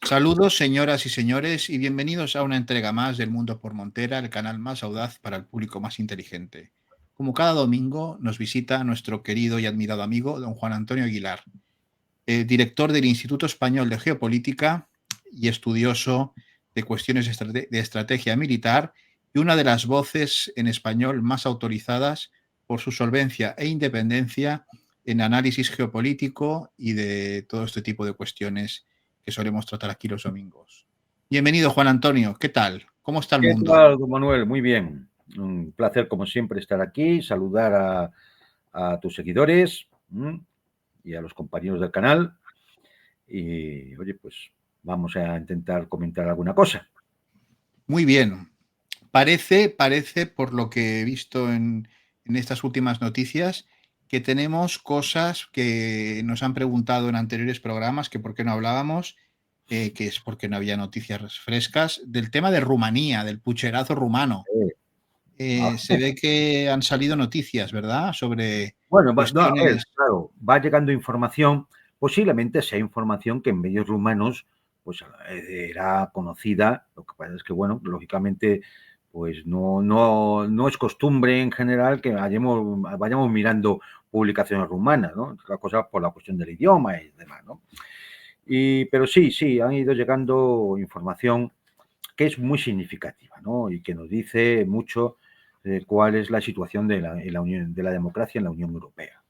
Saludos, señoras y señores, y bienvenidos a una entrega más del Mundo por Montera, el canal más audaz para el público más inteligente. Como cada domingo, nos visita nuestro querido y admirado amigo, don Juan Antonio Aguilar, director del Instituto Español de Geopolítica y estudioso de cuestiones de estrategia militar, y una de las voces en español más autorizadas por su solvencia e independencia en análisis geopolítico y de todo este tipo de cuestiones que solemos tratar aquí los domingos. Bienvenido, Juan Antonio. ¿Qué tal? ¿Cómo está el ¿Qué mundo? tal, don Manuel? Muy bien. Un placer, como siempre, estar aquí, saludar a tus seguidores y a los compañeros del canal. Y, oye, pues vamos a intentar comentar alguna cosa. Muy bien. Parece, por lo que he visto en estas últimas noticias, que tenemos cosas que nos han preguntado en anteriores programas, que por qué no hablábamos, que es porque no había noticias frescas, del tema de Rumanía, del pucherazo rumano. Se ve que han salido noticias, ¿verdad?, sobre Bueno, no, a ver, cuestiones. claro, va llegando información, posiblemente sea información que en medios rumanos pues era conocida. Lo que pasa es que, bueno, lógicamente, pues no es costumbre en general que vayamos mirando publicaciones rumanas, ¿no? La cosa por la cuestión del idioma y demás, ¿no? Pero sí, han ido llegando información que es muy significativa, ¿no? Y que nos dice mucho de cuál es la situación de la democracia en la Unión Europea.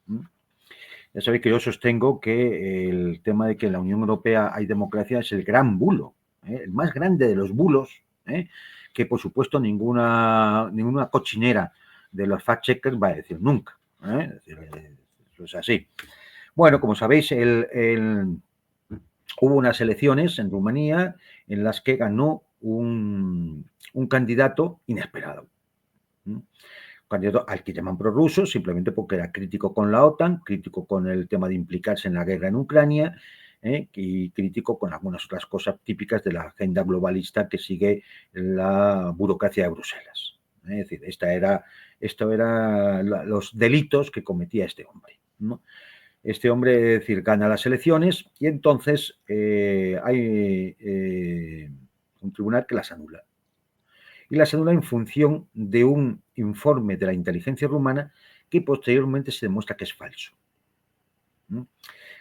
Ya sabéis que yo sostengo que el tema de que en la Unión Europea hay democracia es el gran bulo, el más grande de los bulos, que por supuesto ninguna cochinera de los fact-checkers va a decir nunca. Es decir, eso es así. Bueno, como sabéis, hubo unas elecciones en Rumanía en las que ganó un candidato inesperado. Un candidato al que llaman prorruso, simplemente porque era crítico con la OTAN, crítico con el tema de implicarse en la guerra en Ucrania, y crítico con algunas otras cosas típicas de la agenda globalista que sigue la burocracia de Bruselas. Es decir, esto era los delitos que cometía este hombre, ¿no? Este hombre, es decir, gana las elecciones y entonces hay un tribunal que las anula. Y las anula en función de un informe de la inteligencia rumana que posteriormente se demuestra que es falso.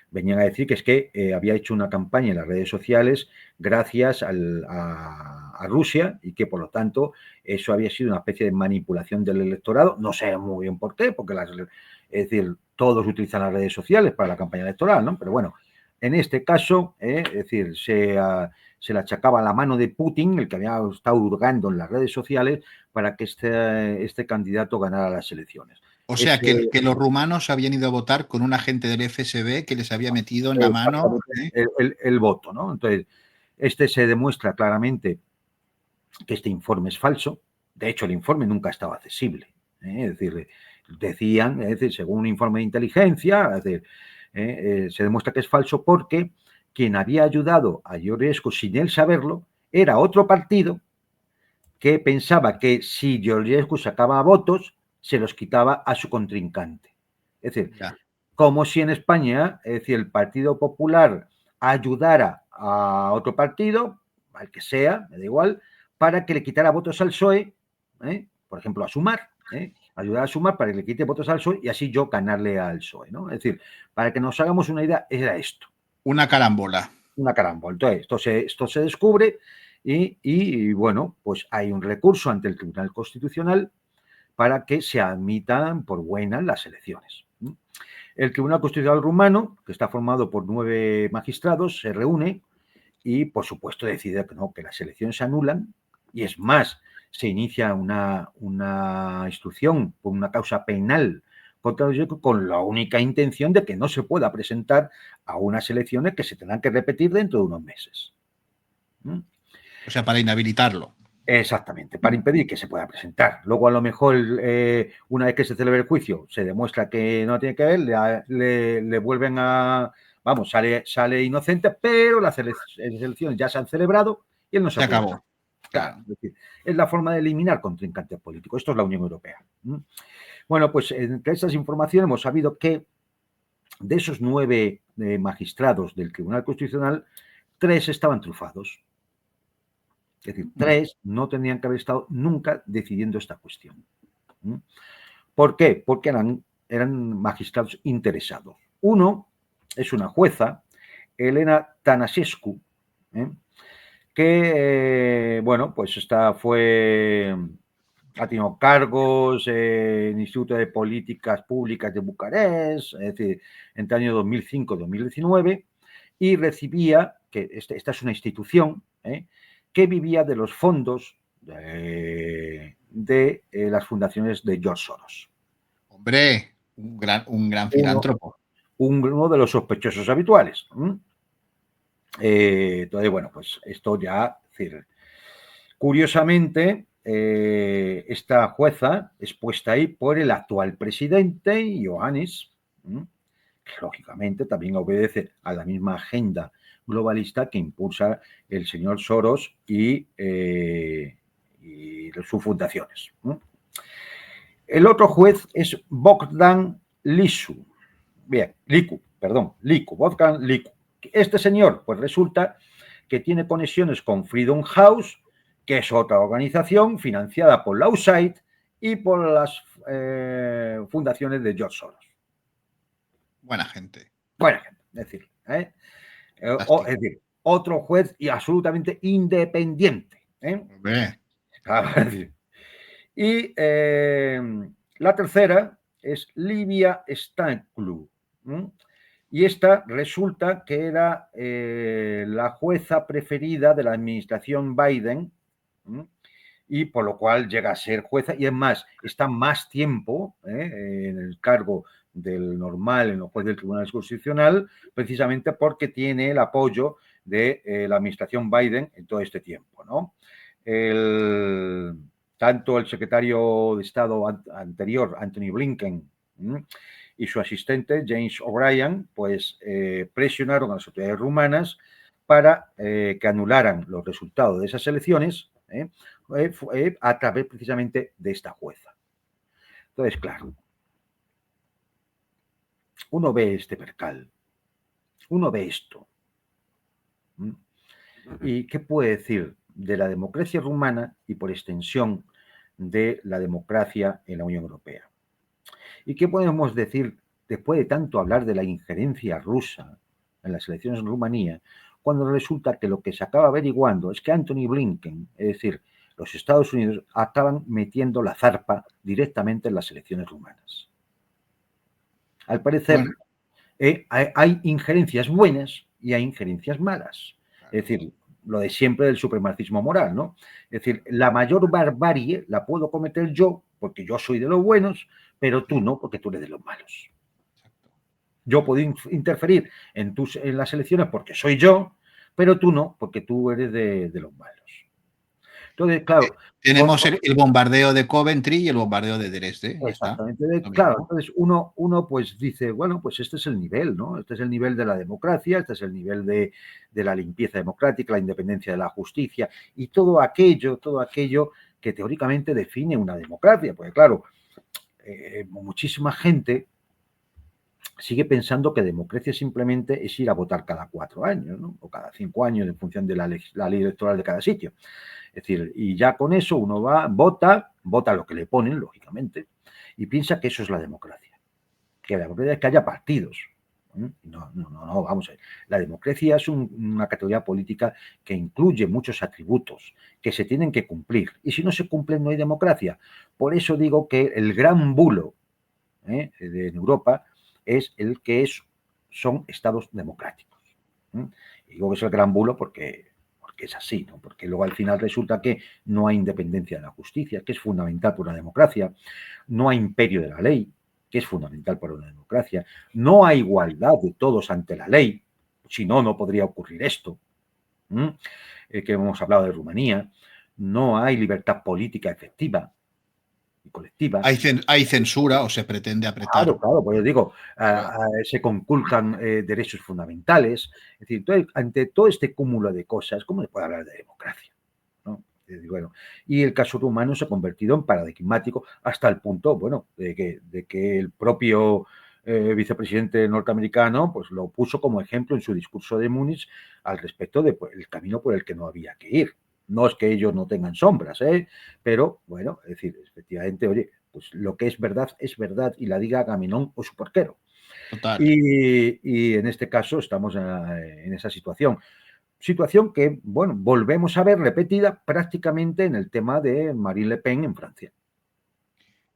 Venían a decir que es que había hecho una campaña en las redes sociales gracias a Rusia y que por lo tanto eso había sido una especie de manipulación del electorado. No sé muy bien por qué, porque es decir, todos utilizan las redes sociales para la campaña electoral, ¿no? Pero bueno, en este caso, es decir, se le achacaba la mano de Putin, el que había estado hurgando en las redes sociales para que este candidato ganara las elecciones. O sea, que los rumanos habían ido a votar con un agente del FSB que les había metido en la mano. El voto, ¿no? Entonces, se demuestra claramente que este informe es falso. De hecho, el informe nunca estaba accesible. Es decir, decían, es decir, según un informe de inteligencia, es decir, se demuestra que es falso porque quien había ayudado a Georgescu sin él saberlo era otro partido que pensaba que si Georgescu sacaba votos, se los quitaba a su contrincante. Es decir, como si en España, es decir, el Partido Popular ayudara a otro partido, al que sea, me da igual, para que le quitara votos al PSOE, por ejemplo, a Sumar, ayudar a Sumar para que le quite votos al PSOE y así yo ganarle al PSOE, ¿no? Es decir, para que nos hagamos una idea, era esto. Una carambola. Una carambola. Entonces, esto se descubre y, bueno, pues hay un recurso ante el Tribunal Constitucional para que se admitan por buenas las elecciones. El Tribunal Constitucional rumano, que está formado por 9 magistrados, se reúne y, por supuesto, decide que no, que las elecciones se anulan y, es más, se inicia una instrucción por una causa penal contra Georgescu con la única intención de que no se pueda presentar a unas elecciones que se tendrán que repetir dentro de unos meses. O sea, para inhabilitarlo. Exactamente, para impedir que se pueda presentar. Luego, a lo mejor, una vez que se celebre el juicio, se demuestra que no tiene que ver, le vuelven a... Vamos, sale inocente, pero las elecciones ya se han celebrado y él no se puede. Acabó. Claro, es decir, es la forma de eliminar contrincantes políticos. Esto es la Unión Europea. Bueno, pues entre estas informaciones hemos sabido que de esos 9 magistrados del Tribunal Constitucional, 3 estaban trufados. Es decir, 3 no tendrían que haber estado nunca decidiendo esta cuestión. ¿Por qué? Porque eran magistrados interesados. Uno es una jueza, Elena Tănăsescu, que, bueno, pues esta ha tenido cargos en el Instituto de Políticas Públicas de Bucarest, es decir, entre el año 2005-2019, y recibía, que esta es una institución, que vivía de los fondos de las fundaciones de George Soros. Hombre, un gran filántropo. Uno de los sospechosos habituales. Entonces, bueno, pues esto ya, es decir, curiosamente, esta jueza es puesta ahí por el actual presidente, Iohannis, que lógicamente también obedece a la misma agenda globalista que impulsa el señor Soros y sus fundaciones. El otro juez es Bogdan Licu. Bogdan Licu. Este señor, pues resulta que tiene conexiones con Freedom House, que es otra organización financiada por la USAID y por las fundaciones de George Soros. Buena gente. Es decir, otro juez y absolutamente independiente. Y la tercera es Livia Stanclu. Y esta resulta que era la jueza preferida de la administración Biden, y por lo cual llega a ser jueza, y es más, está más tiempo en el cargo del normal en los jueces del Tribunal Constitucional, precisamente porque tiene el apoyo de la administración Biden en todo este tiempo, ¿no? Tanto el secretario de Estado anterior, Anthony Blinken, y su asistente, James O'Brien, pues presionaron a las autoridades rumanas para que anularan los resultados de esas elecciones a través precisamente de esta jueza. Entonces, claro, uno ve este percal, uno ve esto. ¿Y qué puede decir de la democracia rumana y por extensión de la democracia en la Unión Europea? ¿Y qué podemos decir después de tanto hablar de la injerencia rusa en las elecciones en Rumanía, cuando resulta que lo que se acaba averiguando es que Anthony Blinken, es decir, los Estados Unidos, estaban metiendo la zarpa directamente en las elecciones rumanas? Al parecer, hay injerencias buenas y hay injerencias malas. Es decir, lo de siempre del supremacismo moral, ¿no? Es decir, la mayor barbarie la puedo cometer yo, porque yo soy de los buenos, pero tú no, porque tú eres de los malos. Yo puedo interferir en las elecciones porque soy yo, pero tú no, porque tú eres de los malos. Entonces, claro. Tenemos el bombardeo de Coventry y el bombardeo de Dresde. Exactamente. Claro, entonces uno pues dice, bueno, pues este es el nivel, ¿no? Este es el nivel de la democracia, este es el nivel de la limpieza democrática, la independencia de la justicia y todo aquello que teóricamente define una democracia. Porque claro, muchísima gente sigue pensando que democracia simplemente es ir a votar cada 4 años, ¿no? O cada 5 años en función de la ley electoral de cada sitio. Es decir, y ya con eso uno va, vota lo que le ponen, lógicamente, y piensa que eso es la democracia. Que la democracia es que haya partidos. No, vamos a ver. La democracia es una categoría política que incluye muchos atributos que se tienen que cumplir. Y si no se cumplen, no hay democracia. Por eso digo que el gran bulo de Europa es el que son estados democráticos. Y digo que es el gran bulo porque es así, ¿no? Porque luego al final resulta que no hay independencia de la justicia, que es fundamental para una democracia, no hay imperio de la ley, que es fundamental para una democracia, no hay igualdad de todos ante la ley, si no, no podría ocurrir esto, que hemos hablado de Rumanía, no hay libertad política efectiva y colectiva. Hay censura o se pretende apretar. Claro, pues yo digo, se conculcan derechos fundamentales. Es decir, entonces, ante todo este cúmulo de cosas, ¿cómo se puede hablar de democracia? ¿No? Bueno, y el caso rumano se ha convertido en paradigmático hasta el punto, bueno, de que el propio vicepresidente norteamericano, pues lo puso como ejemplo en su discurso de Múnich al respecto del camino por el que no había que ir. No es que ellos no tengan sombras, pero bueno, es decir, efectivamente, oye, pues lo que es verdad y la diga Gaminón o su porquero. Total. Y en este caso estamos en esa situación. Situación que, bueno, volvemos a ver repetida prácticamente en el tema de Marine Le Pen en Francia.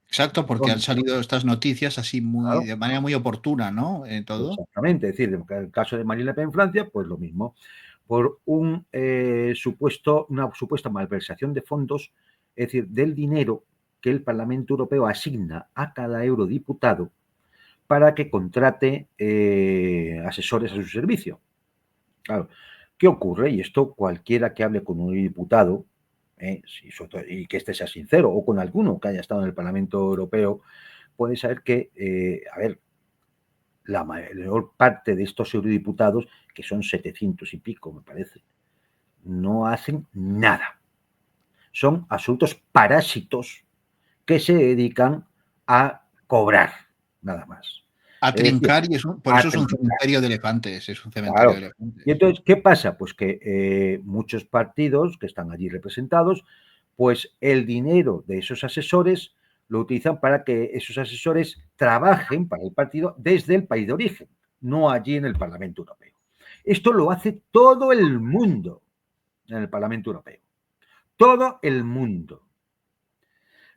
Exacto, porque han Donde, salido estas noticias así claro, de manera muy oportuna, ¿no? Todo. exactamente, es decir, en el caso de Marine Le Pen en Francia, pues lo mismo. Por una supuesta malversación de fondos, es decir, del dinero que el Parlamento Europeo asigna a cada eurodiputado para que contrate asesores a su servicio. Claro, ¿qué ocurre? Y esto cualquiera que hable con un diputado, y que este sea sincero, o con alguno que haya estado en el Parlamento Europeo, puede saber que, a ver, la mayor parte de estos eurodiputados, que son 700 y pico, me parece, no hacen nada. Son absolutos parásitos que se dedican a cobrar, nada más. A Es decir, trincar, y por a eso es un trincar. cementerio de elefantes. Es un cementerio Claro. de Y elefantes. entonces, ¿qué pasa? Pues que muchos partidos que están allí representados, pues el dinero de esos asesores lo utilizan para que esos asesores trabajen para el partido desde el país de origen, no allí en el Parlamento Europeo. Esto lo hace todo el mundo en el Parlamento Europeo. Todo el mundo.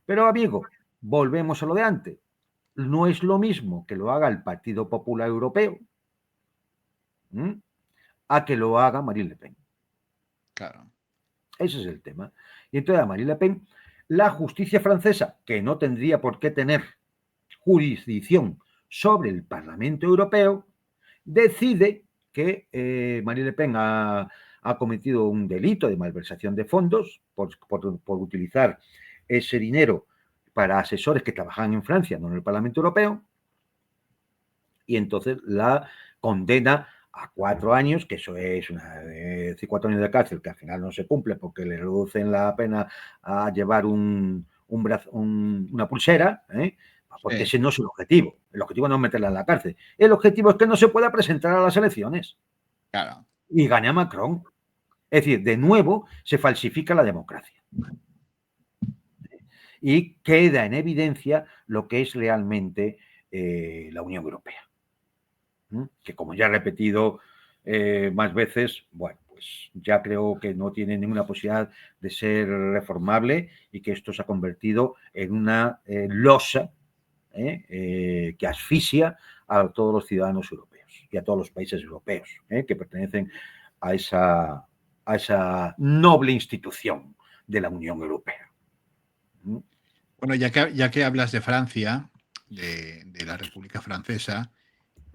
Pero, amigo, volvemos a lo de antes. No es lo mismo que lo haga el Partido Popular Europeo, ¿m?, a que lo haga Marine Le Pen. Claro. Ese es el tema. Y entonces a Marine Le Pen, la justicia francesa, que no tendría por qué tener jurisdicción sobre el Parlamento Europeo, decide que Marine Le Pen ha cometido un delito de malversación de fondos por utilizar ese dinero para asesores que trabajan en Francia, no en el Parlamento Europeo, y entonces la condena a 4 años, que eso es 4 años de cárcel, que al final no se cumple porque le reducen la pena a llevar una pulsera, porque Sí, ese no es el objetivo. El objetivo no es meterla en la cárcel. El objetivo es que no se pueda presentar a las elecciones claro. y gane a Macron. Es decir, de nuevo se falsifica la democracia. Y queda en evidencia lo que es realmente la Unión Europea. Que, como ya he repetido más veces, bueno, pues ya creo que no tiene ninguna posibilidad de ser reformable y que esto se ha convertido en una losa que asfixia a todos los ciudadanos europeos y a todos los países europeos que pertenecen a esa noble institución de la Unión Europea. Bueno, ya que hablas de Francia, de la República Francesa,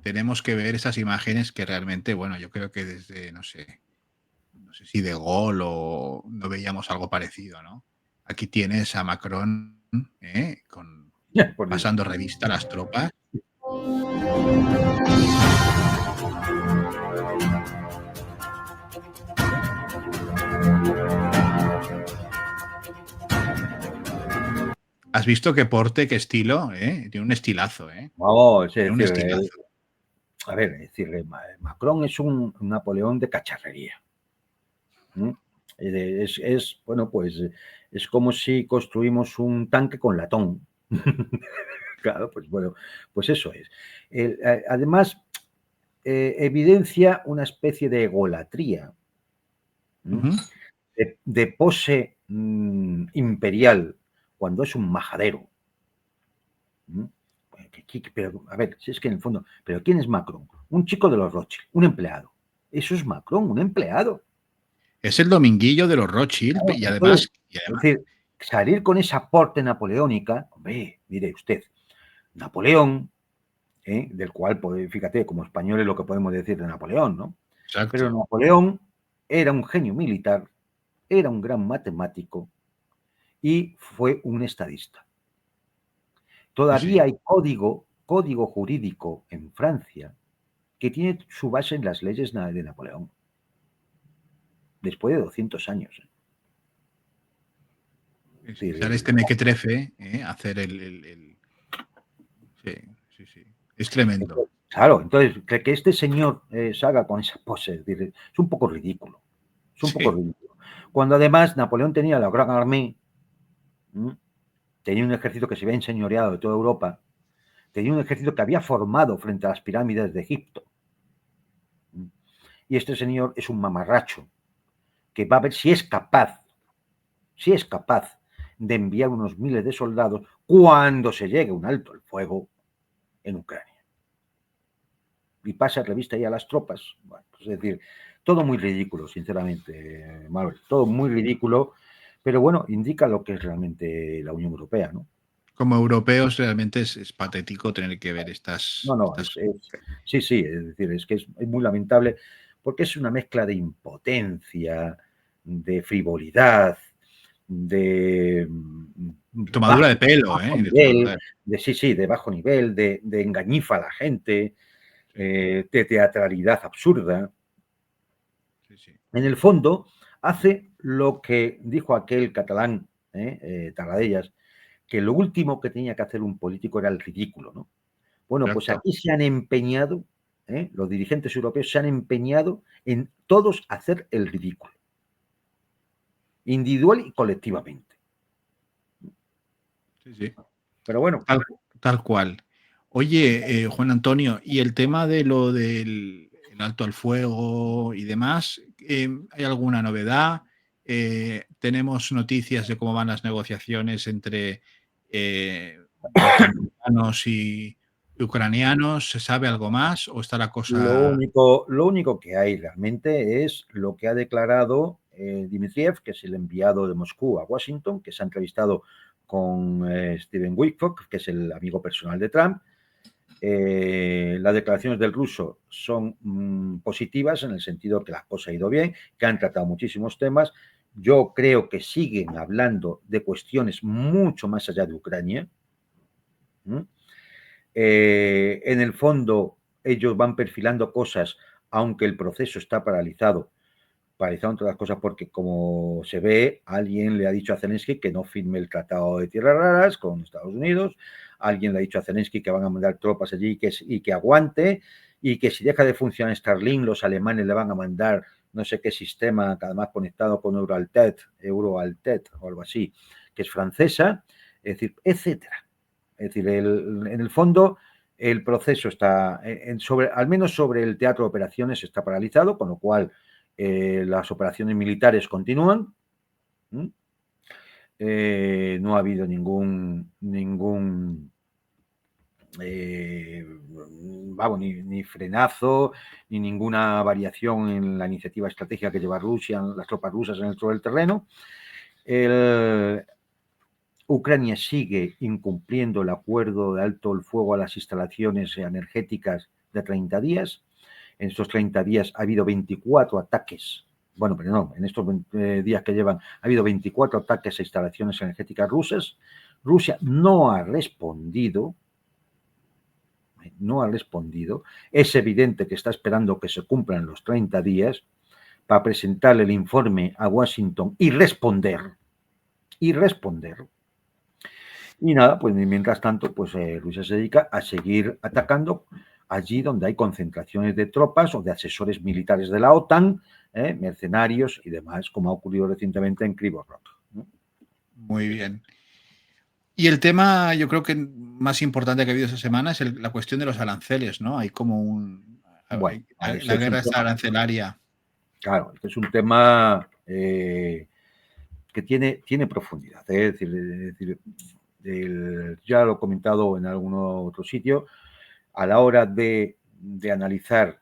tenemos que ver esas imágenes que realmente, bueno, yo creo que desde, no sé si De Gaulle o no veíamos algo parecido, ¿no? Aquí tienes a Macron Por Dios. pasando revista a las tropas. ¿Has visto qué porte, qué estilo? Tiene un estilazo, ¿eh? No, es Tiene un decir, estilazo. a ver, es decir, Macron es un Napoleón de cacharrería. Bueno, pues es como si construimos un tanque con latón. Claro, pues bueno, pues eso es. Además, evidencia una especie de egolatría, Ujú. de pose imperial, cuando es un majadero. Pero, a ver, si es que en el fondo, ¿pero quién es Macron? Un chico de los Rothschild, un empleado. Eso es Macron, un empleado. Es el dominguillo de los Rothschild Claro, y entonces, además, es decir, salir con esa porte napoleónica, hombre, mire usted, Napoleón, del cual, pues, fíjate, como españoles lo que podemos decir de Napoleón, ¿no? Pero exacto. Napoleón era un genio militar, era un gran matemático y fue un estadista. Sí, Todavía sí. hay código jurídico en Francia que tiene su base en las leyes de Napoleón, después de 200 años. Sí, Es sí. decir, Sale este mequetrefe a hacer Sí, sí, sí. Es tremendo. Entonces, claro, entonces que este señor salga con esa pose, es decir, es un poco ridículo. Es un poco Sí, ridículo. Cuando además Napoleón tenía la Gran Armée, tenía un ejército que se había enseñoreado de toda Europa, tenía un ejército que había formado frente a las pirámides de Egipto. Y este señor es un mamarracho que va a ver si es capaz de enviar unos miles de soldados cuando se llegue un alto el fuego en Ucrania. Y pasa revista ahí a las tropas. Bueno, pues es decir, todo muy ridículo, sinceramente, Manuel, todo muy ridículo, pero bueno, indica lo que es realmente la Unión Europea, ¿no? como europeos realmente es patético tener que ver No, no, estas sí, sí, es decir, es que es muy lamentable porque es una mezcla de impotencia, de frivolidad, de tomadura de pelo, bajo de tomadura nivel, de sí, sí, de bajo nivel, de engañifa a la gente, sí, de teatralidad absurda. sí, sí. En el fondo, hace lo que dijo aquel catalán, Tarradellas, que lo último que tenía que hacer un político era el ridículo, ¿no? Bueno, pues Exacto. aquí se han empeñado, los dirigentes europeos se han empeñado en todos hacer el ridículo, individual y colectivamente. Sí, sí. Pero bueno, Tal, tal cual. Oye, Juan Antonio, y el tema de lo del el alto al fuego y demás, ¿hay alguna novedad? ¿Tenemos noticias de cómo van las negociaciones entre norteamericanos y ucranianos? ¿Se sabe algo más o está la cosa? lo único que hay realmente es lo que ha declarado Dmitriev, que es el enviado de Moscú a Washington, que se ha entrevistado con Steven Witkoff, que es el amigo personal de Trump. Las declaraciones del ruso son positivas en el sentido que la cosa ha ido bien, que han tratado muchísimos temas. Yo creo que siguen hablando de cuestiones mucho más allá de Ucrania. En el fondo, ellos van perfilando cosas, aunque el proceso está paralizado entre las cosas porque, como se ve, alguien le ha dicho a Zelensky que no firme el Tratado de Tierras Raras con Estados Unidos, alguien le ha dicho a Zelensky que van a mandar tropas allí y que aguante, y que si deja de funcionar Starlink, los alemanes le van a mandar no sé qué sistema, además conectado con Euroaltet o algo así, que es francesa, es decir, etcétera. Es decir, en el fondo el proceso está, al menos sobre el teatro de operaciones, está paralizado, con lo cual las operaciones militares continúan. No ha habido vamos, ni frenazo, ni ninguna variación en la iniciativa estratégica que lleva Rusia, las tropas rusas en el terreno. Ucrania sigue incumpliendo el acuerdo de alto el fuego a las instalaciones energéticas de 30 días. En estos 30 días ha habido 24 ataques. Bueno, pero no, en estos días que llevan ha habido 24 ataques a instalaciones energéticas rusas. Rusia no ha respondido. No ha respondido. Es evidente que está esperando que se cumplan los 30 días para presentarle el informe a Washington y responder. Y responder. Y nada, pues mientras tanto, pues Rusia se dedica a seguir atacando allí donde hay concentraciones de tropas o de asesores militares de la OTAN, mercenarios y demás, como ha ocurrido recientemente en Kryvyi Rih, ¿no? Muy bien. Y el tema, yo creo que más importante que ha habido esta semana es la cuestión de los aranceles, ¿no? Hay como Bueno, este la es un guerra esta tema, arancelaria. claro, este es un tema que tiene profundidad. Es decir, ya lo he comentado en algún otro sitio, a la hora de analizar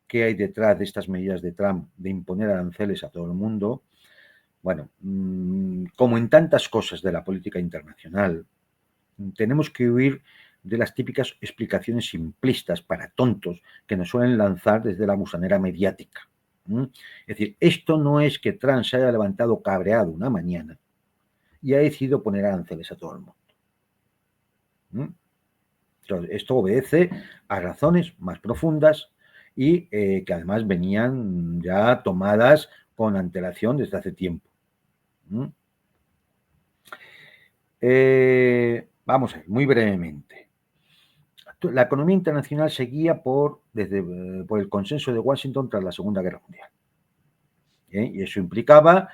qué hay detrás de estas medidas de Trump de imponer aranceles a todo el mundo, bueno, como en tantas cosas de la política internacional, tenemos que huir de las típicas explicaciones simplistas para tontos que nos suelen lanzar desde la gusanera mediática. Es decir, esto no es que Trump se haya levantado cabreado una mañana y ha decidido poner aranceles a todo el mundo. Entonces, esto obedece a razones más profundas y que además venían ya tomadas con antelación desde hace tiempo. Vamos a ver, muy brevemente. La economía internacional seguía por el consenso de Washington tras la Segunda Guerra Mundial. Y eso implicaba,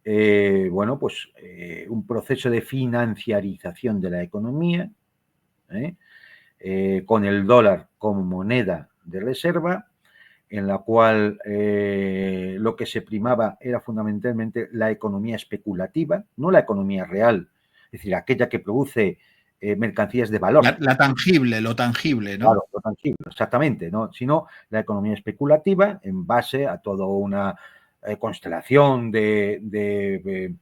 un proceso de financiarización de la economía, con el dólar como moneda de reserva, en la cual lo que se primaba era fundamentalmente la economía especulativa, no la economía real, es decir, aquella que produce mercancías de valor. La tangible, lo tangible, ¿no? Claro, lo tangible, exactamente, ¿no? Sino la economía especulativa en base a toda una constelación de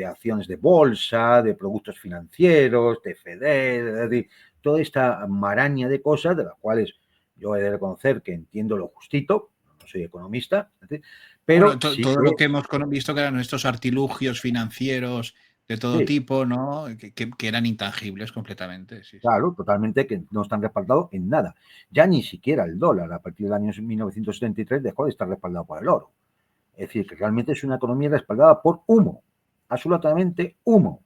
acciones de bolsa, de productos financieros, de FED, de toda esta maraña de cosas de las cuales yo he de reconocer que entiendo lo justito, no soy economista, pero Bueno, sí todo que, lo que hemos visto que eran estos artilugios financieros de todo sí, tipo, ¿no? Que eran intangibles completamente. Sí, sí. claro, totalmente, que no están respaldados en nada. Ya ni siquiera el dólar, a partir del año 1973, dejó de estar respaldado por el oro. Es decir, que realmente es una economía respaldada por humo, absolutamente humo.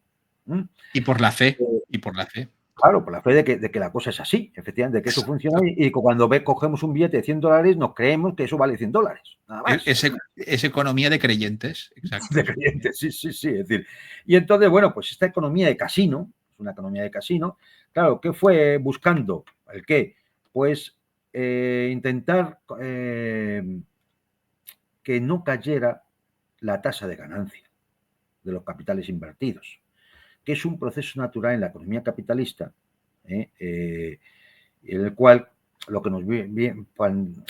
¿Mm? Y por la fe, Eh, y por la fe. claro, por la fe de que la cosa es así, efectivamente, de que eso funciona y cuando cogemos un billete de $100 nos creemos que eso vale $100, nada más. Es economía de creyentes, De exacto. Sí, sí. creyentes, sí, sí, sí. Es decir, y entonces, bueno, pues esta economía de casino, es una economía de casino, claro, ¿qué fue buscando? ¿El qué? Pues intentar que no cayera la tasa de ganancia de los capitales invertidos, que es un proceso natural en la economía capitalista, en el cual lo que nos viene,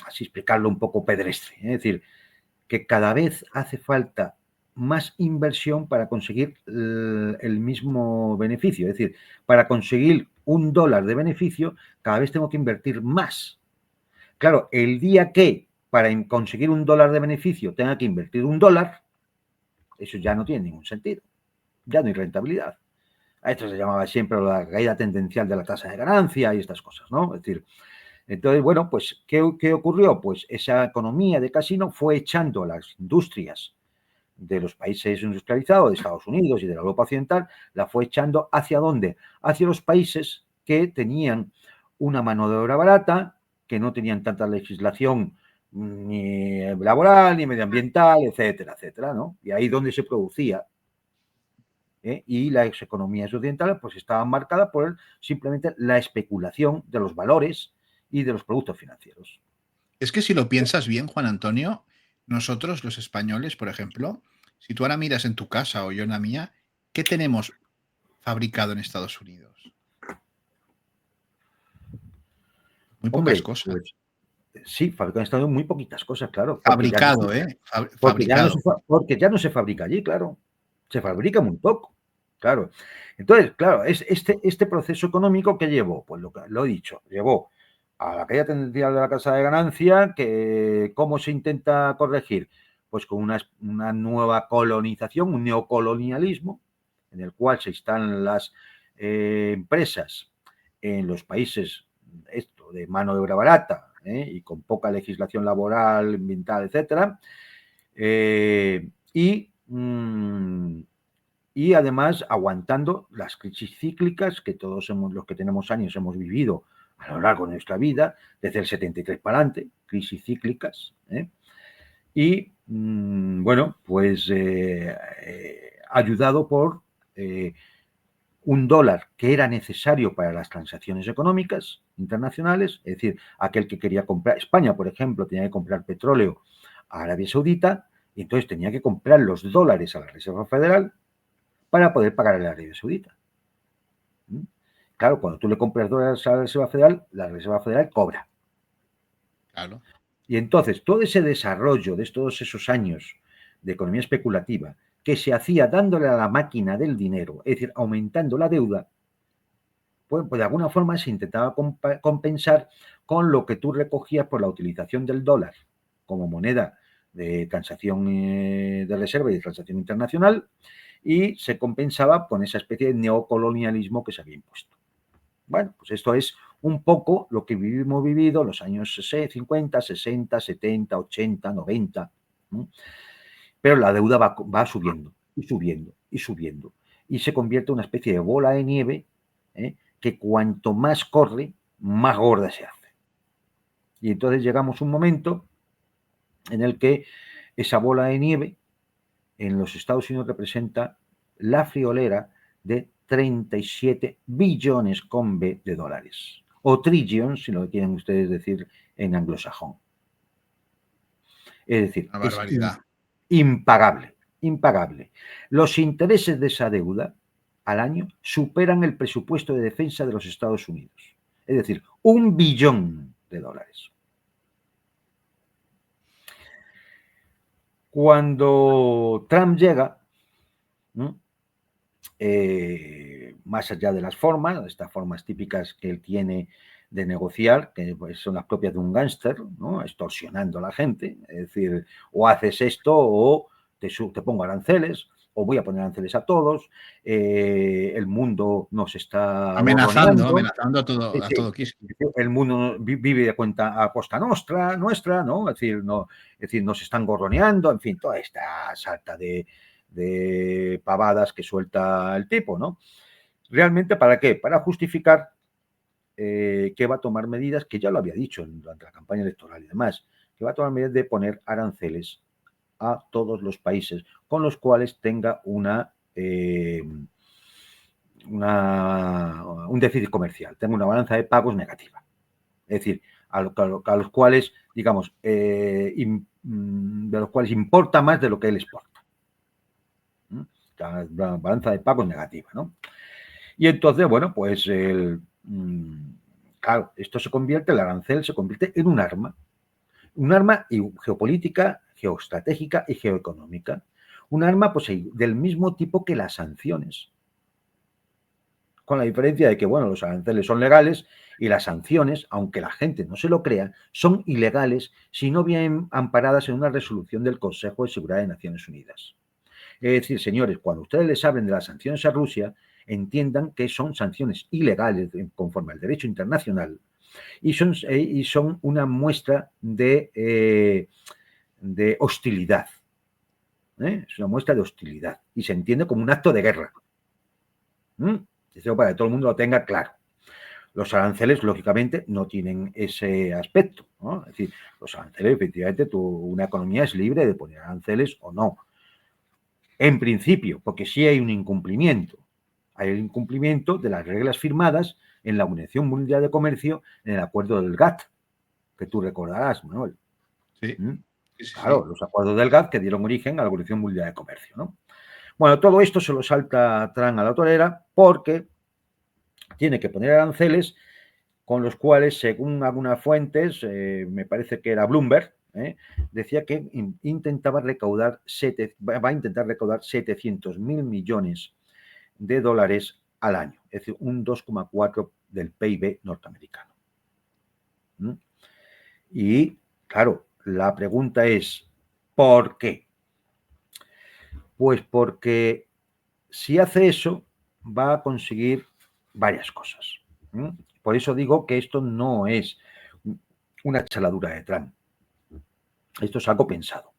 así explicarlo un poco pedestre, es decir, que cada vez hace falta más inversión para conseguir el mismo beneficio. Es decir, para conseguir $1 de beneficio, cada vez tengo que invertir más. Claro, el día que para conseguir $1 de beneficio tenga que invertir $1, eso ya no tiene ningún sentido. Ya no hay rentabilidad. A esto se llamaba siempre la caída tendencial de la tasa de ganancia y estas cosas, ¿no? Es decir, entonces, bueno, pues, ¿qué ocurrió? Pues esa economía de casino fue echando a las industrias de los países industrializados, de Estados Unidos y de la Europa Occidental, la fue echando ¿hacia dónde? Hacia los países que tenían una mano de obra barata, que no tenían tanta legislación ni laboral, ni medioambiental, etcétera, etcétera, ¿no? Y ahí donde se producía. Y las economías occidentales pues estaban marcadas por simplemente la especulación de los valores y de los productos financieros. Es que si lo piensas bien, Juan Antonio, nosotros los españoles, por ejemplo, si tú ahora miras en tu casa o yo en la mía, ¿qué tenemos fabricado en Estados Unidos? Muy pocas Hombre, cosas. pues sí, fabrican en Estados Unidos muy poquitas cosas, claro, Fabricado, ¿eh? Fabricado. porque ya no se fabrica allí, claro. Se fabrica muy poco, claro. Entonces, claro, es este proceso económico que llevó, pues lo he dicho, llevó a la caída tendencial de la tasa de ganancia, que ¿cómo se intenta corregir? Pues con una nueva colonización, un neocolonialismo, en el cual se instalan las empresas en los países esto, de mano de obra barata y con poca legislación laboral, ambiental, etcétera, y además aguantando las crisis cíclicas que todos los que tenemos años hemos vivido a lo largo de nuestra vida, desde el 73 para adelante, crisis cíclicas. Y bueno, pues ayudado por $1 que era necesario para las transacciones económicas internacionales, es decir, aquel que quería comprar, España, por ejemplo, tenía que comprar petróleo a Arabia Saudita y entonces tenía que comprar los dólares a la Reserva Federal para poder pagar a la Arabia Saudita. Claro, cuando tú le compras dólares a la Reserva Federal cobra. Claro. Y entonces todo ese desarrollo de todos esos años de economía especulativa que se hacía dándole a la máquina del dinero, es decir, aumentando la deuda, pues de alguna forma se intentaba compensar con lo que tú recogías por la utilización del dólar como moneda de transacción de reserva y de transacción internacional, y se compensaba con esa especie de neocolonialismo que se había impuesto. Bueno, pues esto es un poco lo que hemos vivido en los años 50, 60, 70, 80, 90. ¿no? Pero la deuda va subiendo y subiendo y subiendo. Y se convierte en una especie de bola de nieve que cuanto más corre, más gorda se hace. Y entonces llegamos a un momento en el que esa bola de nieve en los Estados Unidos representa la friolera de 37 billones con B de dólares. O trillions, si lo quieren ustedes decir en anglosajón. Es decir, Una es barbaridad. impagable, impagable. Los intereses de esa deuda al año superan el presupuesto de defensa de los Estados Unidos. Es decir, 1 billón de dólares. Cuando Trump llega, más allá de las formas, estas formas típicas que él tiene de negociar, que pues, son las propias de un gángster, ¿no? Extorsionando a la gente, es decir, o haces esto o te pongo aranceles, o voy a poner aranceles a todos, el mundo nos está gorroneando, A todo Kiski. el mundo vive de cuenta a costa nuestra, ¿no? Es decir, nos están gorroneando, en fin, toda esta salta de pavadas que suelta el tipo, ¿no? ¿Realmente para qué? Para justificar que va a tomar medidas, que ya lo había dicho durante la campaña electoral y demás, que va a tomar medidas de poner aranceles a todos los países con los cuales tenga un déficit comercial, tenga una balanza de pagos negativa. Es decir, a los cuales, digamos, de los cuales importa más de lo que él exporta. La balanza de pagos negativa, ¿no? Y entonces, bueno, pues claro, esto se convierte, el arancel se convierte en un arma geopolítica, geoestratégica y geoeconómica. Un arma, pues, del mismo tipo que las sanciones. Con la diferencia de que, bueno, los aranceles son legales y las sanciones, aunque la gente no se lo crea, son ilegales si no vienen amparadas en una resolución del Consejo de Seguridad de Naciones Unidas. Es decir, señores, cuando ustedes les hablen de las sanciones a Rusia, entiendan que son sanciones ilegales conforme al derecho internacional y son una muestra de hostilidad. Es una muestra de hostilidad y se entiende como un acto de guerra. Eso para que todo el mundo lo tenga claro. Los aranceles, lógicamente, no tienen ese aspecto, ¿no? Es decir, los aranceles, efectivamente, una economía es libre de poner aranceles o no. En principio, porque sí hay un incumplimiento. Hay el incumplimiento de las reglas firmadas en la Organización Mundial de Comercio en el acuerdo del GATT, que tú recordarás, Manuel. Sí. Sí. Claro, los acuerdos del GATT que dieron origen a la Organización Mundial de Comercio, ¿no? Bueno, todo esto se lo salta Trump a la torera porque tiene que poner aranceles con los cuales, según algunas fuentes, me parece que era Bloomberg, decía que va a intentar recaudar 700.000 millones de dólares al año, es decir, un 2,4 del PIB norteamericano. Y, claro, la pregunta es, ¿por qué? Pues porque si hace eso, va a conseguir varias cosas. Por eso digo que esto no es una chaladura de Trump. Esto es algo pensado.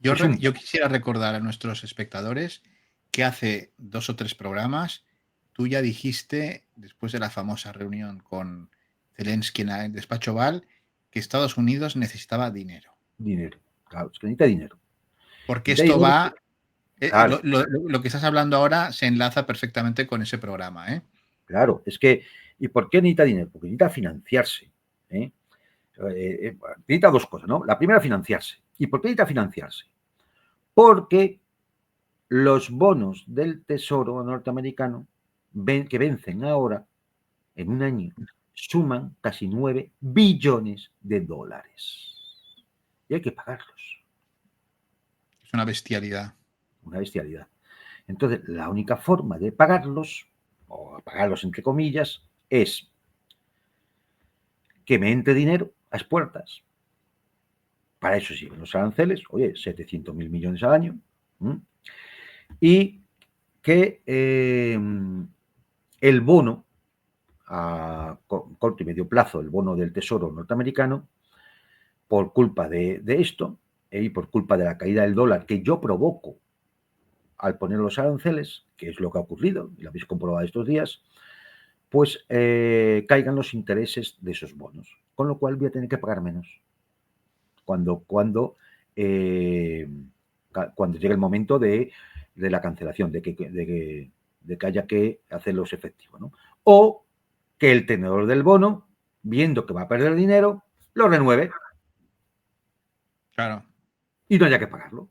Yo quisiera recordar a nuestros espectadores que hace 2 o 3 programas tú ya dijiste, después de la famosa reunión con Zelensky en el despacho Oval, que Estados Unidos necesitaba dinero. Dinero, claro, es que necesita dinero. Porque Necesita esto dinero, va, claro. lo que estás hablando ahora se enlaza perfectamente con ese programa, ¿eh? Claro, es que, ¿y por qué necesita dinero? Porque necesita financiarse. Necesita dos cosas, ¿no? La primera, financiarse. ¿Y por qué necesita financiarse? Porque los bonos del Tesoro norteamericano que vencen ahora, en un año, suman casi 9 billones de dólares. Y hay que pagarlos. Es una bestialidad. Una bestialidad. Entonces, la única forma de pagarlos, o pagarlos entre comillas, es que me entre dinero a las puertas. Para eso sirven los aranceles, oye, 700.000 millones al año. Y que el bono a corto y medio plazo, el bono del Tesoro norteamericano, por culpa de esto y por culpa de la caída del dólar que yo provoco al poner los aranceles, que es lo que ha ocurrido, y lo habéis comprobado estos días, pues caigan los intereses de esos bonos, con lo cual voy a tener que pagar menos eh, cuando llegue el momento de la cancelación, de que haya que hacerlos efectivos, ¿no? O que el tenedor del bono, viendo que va a perder dinero, lo renueve. Claro. Y no haya que pagarlo.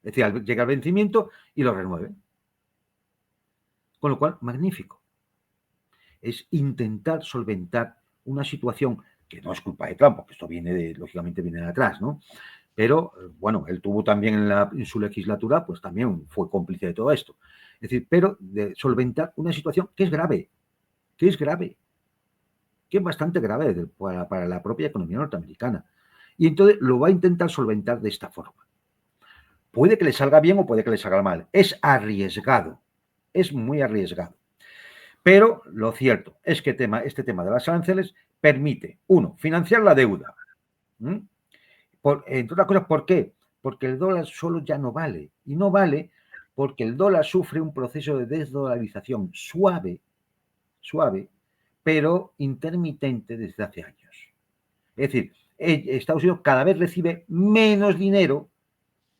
Es decir, llega el vencimiento y lo renueve. Con lo cual, magnífico. Es intentar solventar una situación que no es culpa de Trump, porque esto lógicamente viene de atrás, ¿no? Pero, bueno, él tuvo también en su legislatura, pues también fue cómplice de todo esto. Es decir, pero de solventar una situación que es grave, que es bastante grave para la propia economía norteamericana. Y entonces lo va a intentar solventar de esta forma. Puede que le salga bien o puede que le salga mal. Es arriesgado, es muy arriesgado. Pero lo cierto es que este tema de las aranceles permite, uno, financiar la deuda. Entre otras cosas, ¿por qué? Porque el dólar solo ya no vale. Y no vale porque el dólar sufre un proceso de desdolarización suave, pero intermitente desde hace años. Es decir, Estados Unidos cada vez recibe menos dinero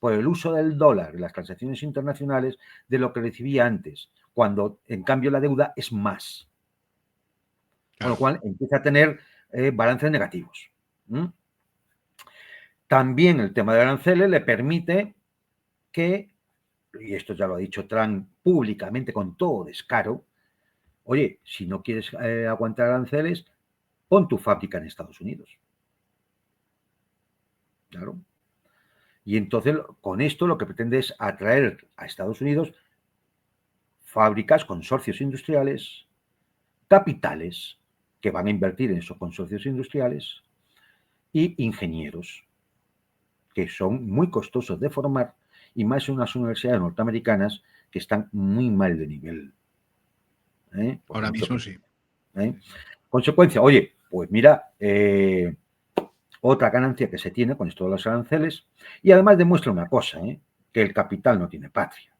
por el uso del dólar en las transacciones internacionales de lo que recibía antes, cuando en cambio la deuda es más. Con lo cual empieza a tener balances negativos. También el tema de aranceles le permite que, y esto ya lo ha dicho Trump públicamente con todo descaro, oye, si no quieres aguantar aranceles, pon tu fábrica en Estados Unidos. Claro. Y entonces, con esto lo que pretende es atraer a Estados Unidos fábricas, consorcios industriales, capitales que van a invertir en esos consorcios industriales y ingenieros que son muy costosos de formar y más en unas universidades norteamericanas que están muy mal de nivel. Ahora mismo sí. Consecuencia, oye, pues mira, otra ganancia que se tiene con esto de los aranceles y además demuestra una cosa, que el capital no tiene patria.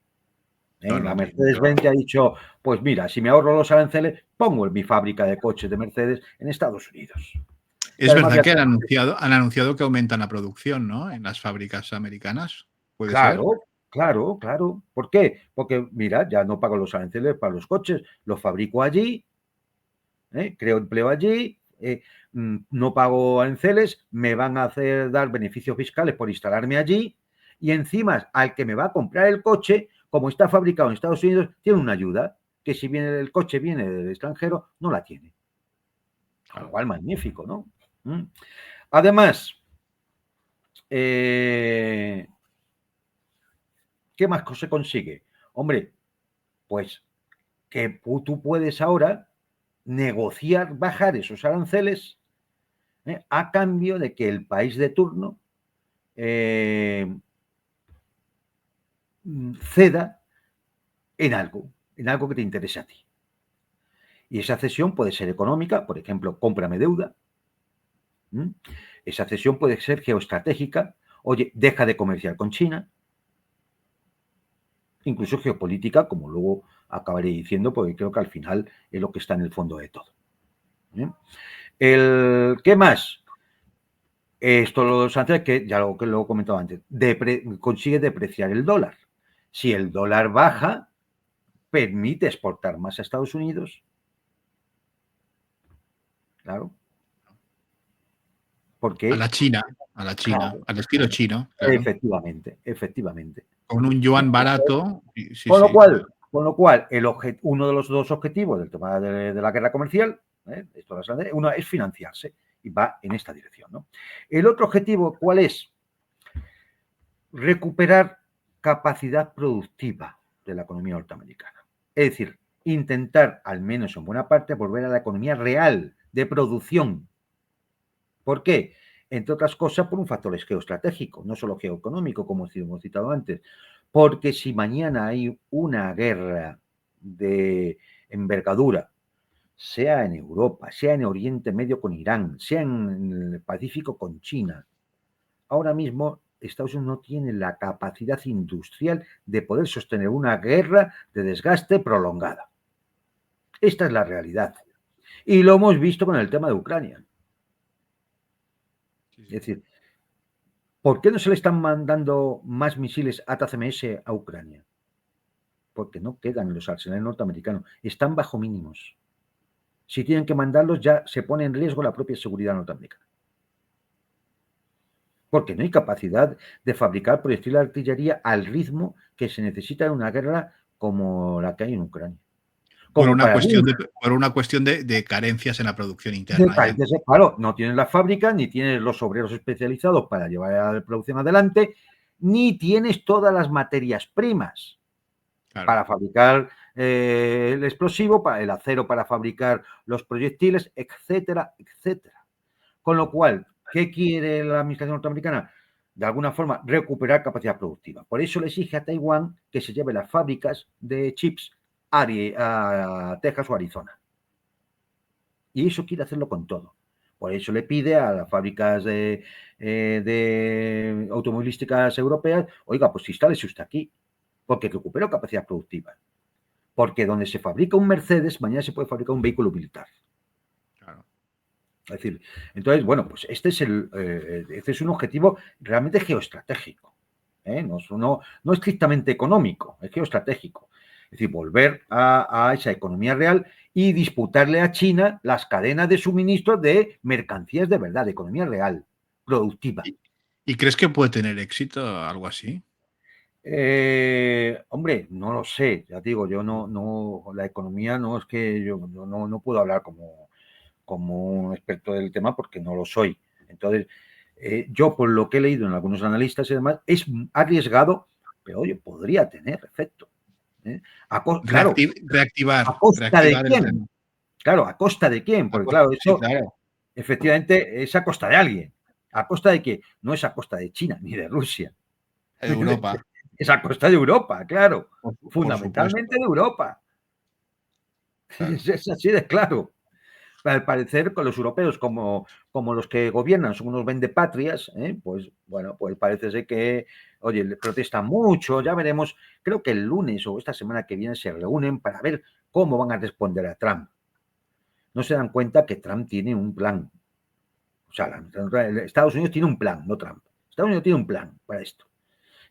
La Mercedes-Benz ha dicho, pues mira, si me ahorro los aranceles, pongo mi fábrica de coches de Mercedes en Estados Unidos. Es verdad que han anunciado que aumentan la producción, ¿no? En las fábricas americanas. ¿Puede ser? Claro. ¿Por qué? Porque, mira, ya no pago los aranceles para los coches, los fabrico allí, creo empleo allí, no pago aranceles, me van a dar beneficios fiscales por instalarme allí y encima al que me va a comprar el coche, como está fabricado en Estados Unidos, tiene una ayuda que si el coche viene del extranjero, no la tiene. Con lo cual, magnífico, ¿no? Además, ¿qué más se consigue? Hombre, pues que tú puedes ahora negociar, bajar esos aranceles a cambio de que el país de turno ceda en algo que te interese a ti. Y esa cesión puede ser económica, por ejemplo, cómprame deuda. Esa cesión puede ser geoestratégica, oye, deja de comerciar con China. Incluso geopolítica, como luego acabaré diciendo, porque creo que al final es lo que está en el fondo de todo. ¿Qué más? Esto lo hace que ya lo he comentado antes, consigue depreciar el dólar. Si el dólar baja, permite exportar más a Estados Unidos. Claro. Porque a la China, claro, al estilo chino. Claro. Efectivamente. Con un yuan barato. Sí, con lo cual, uno de los dos objetivos del tema de la guerra comercial, uno es financiarse y va en esta dirección, ¿no? El otro objetivo, ¿cuál es? Recuperar capacidad productiva de la economía norteamericana. Es decir, intentar, al menos en buena parte, volver a la economía real de producción. ¿Por qué? Entre otras cosas, por un factor geoestratégico, no solo geoeconómico, como hemos citado antes. Porque si mañana hay una guerra de envergadura, sea en Europa, sea en Oriente Medio con Irán, sea en el Pacífico con China, ahora mismo Estados Unidos no tiene la capacidad industrial de poder sostener una guerra de desgaste prolongada. Esta es la realidad. Y lo hemos visto con el tema de Ucrania. Es decir, ¿por qué no se le están mandando más misiles ATACMS a Ucrania? Porque no quedan en los arsenales norteamericanos. Están bajo mínimos. Si tienen que mandarlos, ya se pone en riesgo la propia seguridad norteamericana. Porque no hay capacidad de fabricar proyectiles de artillería al ritmo que se necesita en una guerra como la que hay en Ucrania. Por Como una para cuestión de carencias en la producción interna. claro, no tienes la fábrica, ni tienes los obreros especializados para llevar la producción adelante, ni tienes todas las materias primas para fabricar el explosivo, para el acero para fabricar los proyectiles, etcétera, etcétera. Con lo cual, ¿qué quiere la administración norteamericana? De alguna forma, recuperar capacidad productiva. Por eso le exige a Taiwán que se lleve las fábricas de chips a Texas o Arizona. Y eso quiere hacerlo con todo. Por eso le pide a las fábricas de automovilísticas europeas, oiga, pues instálese usted aquí, porque recupero capacidad productiva. Porque donde se fabrica un Mercedes, mañana se puede fabricar un vehículo militar. Claro. Es decir, entonces, bueno, pues este es un objetivo realmente geoestratégico. No estrictamente económico, es geoestratégico. Es decir, volver a esa economía real y disputarle a China las cadenas de suministro de mercancías de verdad, de economía real, productiva. ¿Y crees que puede tener éxito algo así? Hombre, no lo sé, ya digo, yo la economía no es que yo no puedo hablar como un experto del tema porque no lo soy. Entonces, yo por lo que he leído en algunos analistas y demás, es arriesgado, pero oye, podría tener efecto. Claro, ¿a costa de Reactivar el quién? tema. Claro, ¿a costa de quién? Porque claro, Sí, eso claro. efectivamente es a costa de alguien. ¿A costa de qué? No es a costa de China ni de Rusia. Europa, Es a costa de Europa, claro. por supuesto. Fundamentalmente de Europa. Claro. Es así de claro. Al parecer, con los europeos, como los que gobiernan son unos vendepatrias, pues bueno, pues parece ser que, oye, le protestan mucho, ya veremos, creo que el lunes o esta semana que viene se reúnen para ver cómo van a responder a Trump. No se dan cuenta que Trump tiene un plan. O sea, Estados Unidos tiene un plan, no Trump. Estados Unidos tiene un plan para esto.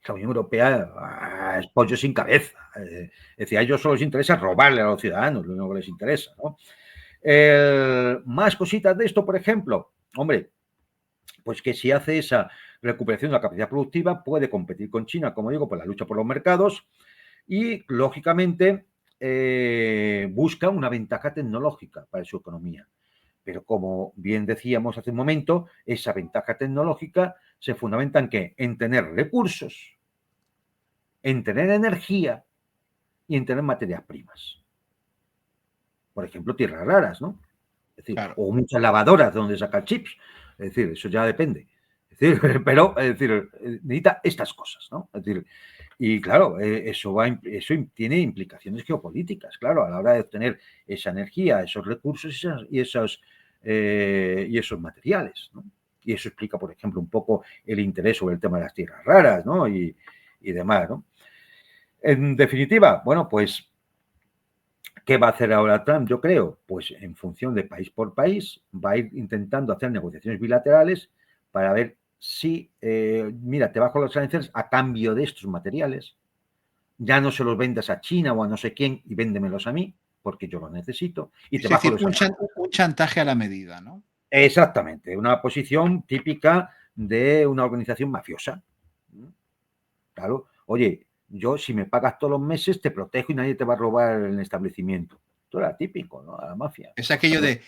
La Unión Europea es pollo sin cabeza. Es decir, a ellos solo les interesa robarle a los ciudadanos, lo único que les interesa, ¿no? Más cositas de esto, por ejemplo, hombre, pues que si hace esa recuperación de la capacidad productiva, puede competir con China, como digo, por la lucha por los mercados y, lógicamente, busca una ventaja tecnológica para su economía. Pero como bien decíamos hace un momento, esa ventaja tecnológica se fundamenta en ¿qué? En tener recursos, en tener energía y en tener materias primas. Por ejemplo, tierras raras, ¿no? Es decir, Claro. o muchas lavadoras donde sacar chips. Es decir, eso ya depende. Es decir, pero es decir, necesita estas cosas, ¿no? Es decir, y claro, eso tiene implicaciones geopolíticas, claro, a la hora de obtener esa energía, esos recursos y esos materiales, ¿no? Y eso explica, por ejemplo, un poco el interés sobre el tema de las tierras raras, ¿no? Y demás, ¿no? En definitiva, bueno, pues ¿qué va a hacer ahora Trump? Yo creo, pues en función de país por país, va a ir intentando hacer negociaciones bilaterales para ver si, mira, te bajo los aranceles a cambio de estos materiales, ya no se los vendas a China o a no sé quién y véndemelos a mí, porque yo los necesito, y te Es bajo decir, los aranceles. un chantaje a la medida, ¿no? Exactamente, una posición típica de una organización mafiosa. Claro, oye, yo si me pagas todos los meses te protejo y nadie te va a robar el establecimiento. Esto era típico, ¿no? A la mafia. Es aquello de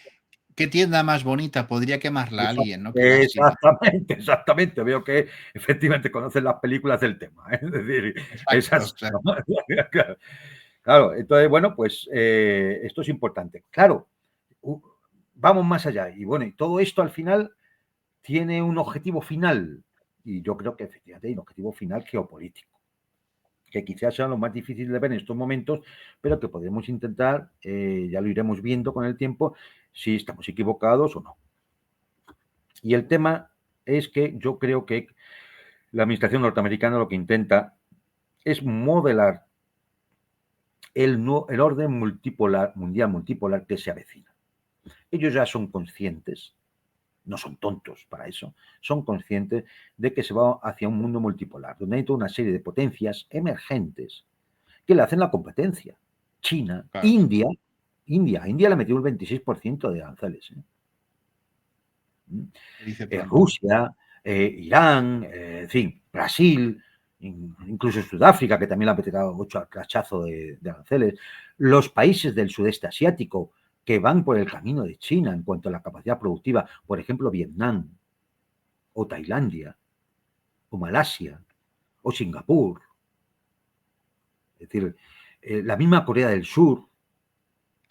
qué tienda más bonita, podría quemarla alguien, ¿no? Que lástima. Exactamente, exactamente. Veo que efectivamente conocen las películas del tema. Es decir, es Exacto, así, exacto. ¿no? Claro, entonces, bueno, pues esto es importante. Claro, vamos más allá. Y bueno, y todo esto al final tiene un objetivo final. Y yo creo que efectivamente hay un objetivo final geopolítico, que quizás sea lo más difícil de ver en estos momentos, pero que podemos intentar, ya lo iremos viendo con el tiempo, si estamos equivocados o no. Y el tema es que yo creo que la administración norteamericana lo que intenta es modelar el orden mundial multipolar que se avecina. Ellos ya son conscientes, no son tontos para eso, son conscientes de que se va hacia un mundo multipolar, donde hay toda una serie de potencias emergentes que le hacen la competencia. China, Claro. India le metió el 26% de aranceles. ¿Qué dice Trump? Rusia, Irán, en fin, Brasil, incluso Sudáfrica, que también le ha pegado 8 al cachazo de aranceles, los países del sudeste asiático que van por el camino de China en cuanto a la capacidad productiva, por ejemplo, Vietnam, o Tailandia, o Malasia, o Singapur, es decir, la misma Corea del Sur,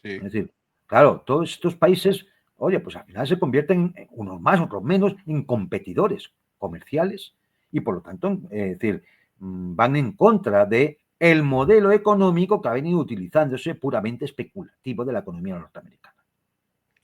Sí. es decir, claro, todos estos países, oye, pues al final se convierten, unos más, otros menos, en competidores comerciales y por lo tanto, es decir, van en contra de el modelo económico que ha venido utilizándose puramente especulativo de la economía norteamericana.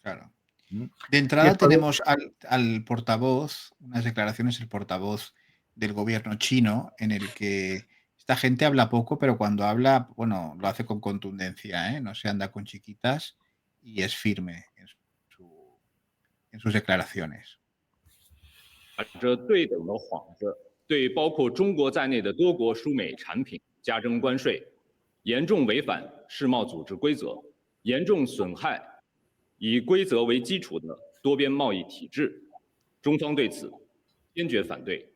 Claro. ¿Mm? De Y entrada esto tenemos al portavoz, unas declaraciones del portavoz del gobierno chino, en el que esta gente habla poco, pero cuando habla, bueno, lo hace con contundencia, ¿eh? No se anda con chiquitas y es firme en sus declaraciones. 着对等的幌子，对包括中国在内的多国输美产品加征关税，严重违反世贸组织规则，严重损害以规则为基础的多边贸易体制。中方对此坚决反对，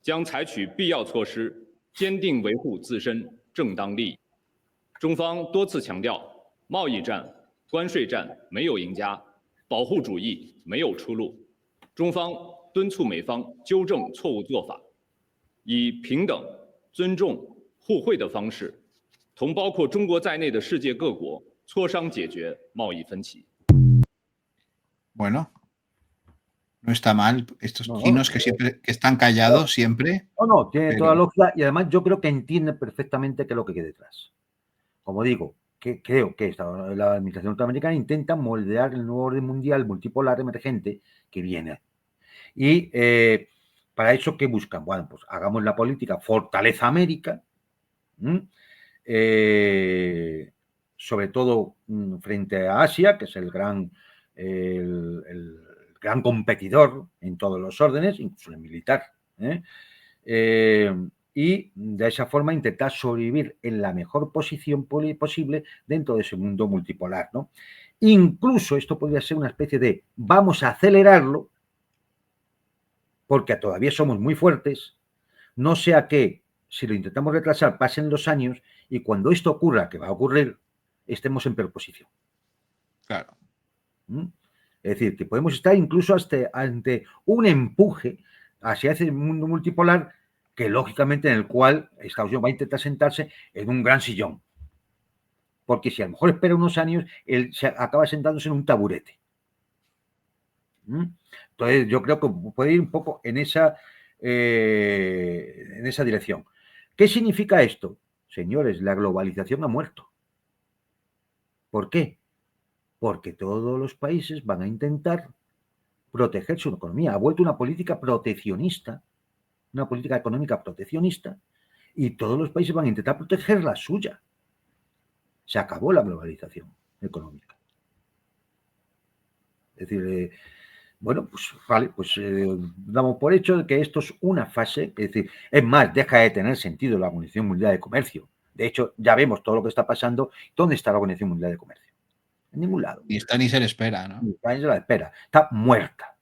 将采取必要措施，坚定维护自身正当利益。中方多次强调，贸易战、关税战没有赢家，保护主义没有出路。中方敦促美方纠正错误做法，以平等、尊重、互惠的方式，同包括中国在内的世界各国磋商解决贸易分歧。Bueno, no está mal. Estos No, chinos que siempre que están callados siempre, no, tiene toda pero lógica y además yo creo que entiende perfectamente qué es lo que hay detrás. Como digo, que creo que la administración norteamericana intenta moldear el nuevo orden mundial multipolar emergente que viene. Y para eso, ¿qué buscan? Bueno, pues hagamos la política Fortaleza América, sobre todo frente a Asia, que es el gran competidor en todos los órdenes, incluso el militar. Y de esa forma intentar sobrevivir en la mejor posición posible dentro de ese mundo multipolar, ¿no? Incluso esto podría ser una especie de vamos a acelerarlo porque todavía somos muy fuertes, no sea que si lo intentamos retrasar pasen los años y cuando esto ocurra, que va a ocurrir, estemos en peor posición. claro. Es decir, que podemos estar incluso ante un empuje hacia ese mundo multipolar que lógicamente en el cual Estados Unidos va a intentar sentarse en un gran sillón. Porque si a lo mejor espera unos años, él se acaba sentándose en un taburete. Entonces yo creo que puede ir un poco en esa dirección. ¿Qué significa esto? Señores, la globalización ha muerto. ¿Por qué? Porque todos los países van a intentar proteger su economía. Ha vuelto una política proteccionista, una política económica proteccionista, y todos los países van a intentar proteger la suya. Se acabó la globalización económica. Es decir, bueno, pues vale, pues damos por hecho que esto es una fase, es decir, es más, deja de tener sentido la Organización Mundial de Comercio. De hecho, ya vemos todo lo que está pasando. ¿Dónde está la Organización Mundial de Comercio? En ningún lado. Ni está ni se le espera, ¿no? Ni está ni se la espera. Está muerta.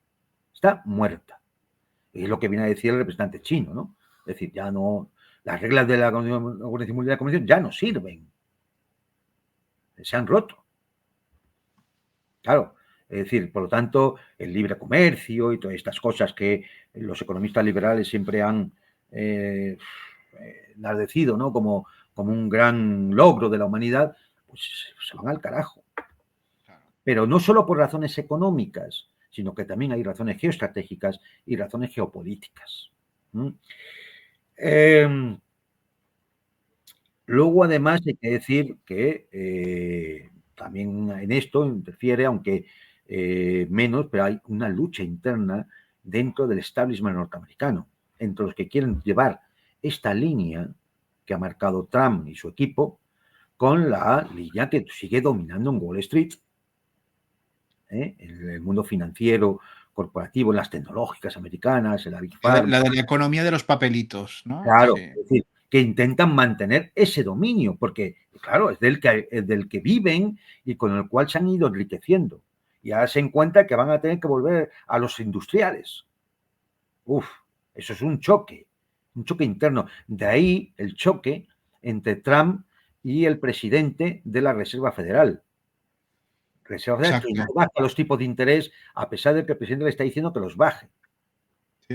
Está muerta. Es lo que viene a decir el representante chino, ¿no? Es decir, ya no, las reglas de la Organización Mundial de Comercio ya no sirven. Se han roto. Claro, es decir, por lo tanto, el libre comercio y todas estas cosas que los economistas liberales siempre han enardecido, ¿no? Como un gran logro de la humanidad, pues se van al carajo. Pero no solo por razones económicas, sino que también hay razones geoestratégicas y razones geopolíticas. Luego, además, hay que decir que también en esto interfiere, aunque menos, pero hay una lucha interna dentro del establishment norteamericano, entre los que quieren llevar esta línea que ha marcado Trump y su equipo, con la línea que sigue dominando en Wall Street, en el mundo financiero, corporativo, en las tecnológicas americanas, en la Big Pharma. La de la economía de los papelitos, ¿no? Claro, Sí. es decir, que intentan mantener ese dominio, porque, claro, es del que viven y con el cual se han ido enriqueciendo. Y ahora se encuentra que van a tener que volver a los industriales. Uf, eso es un choque interno. De ahí el choque entre Trump y el presidente de la Reserva Federal. Reserva Federal que no baja los tipos de interés, a pesar de que el presidente le está diciendo que los baje. Sí.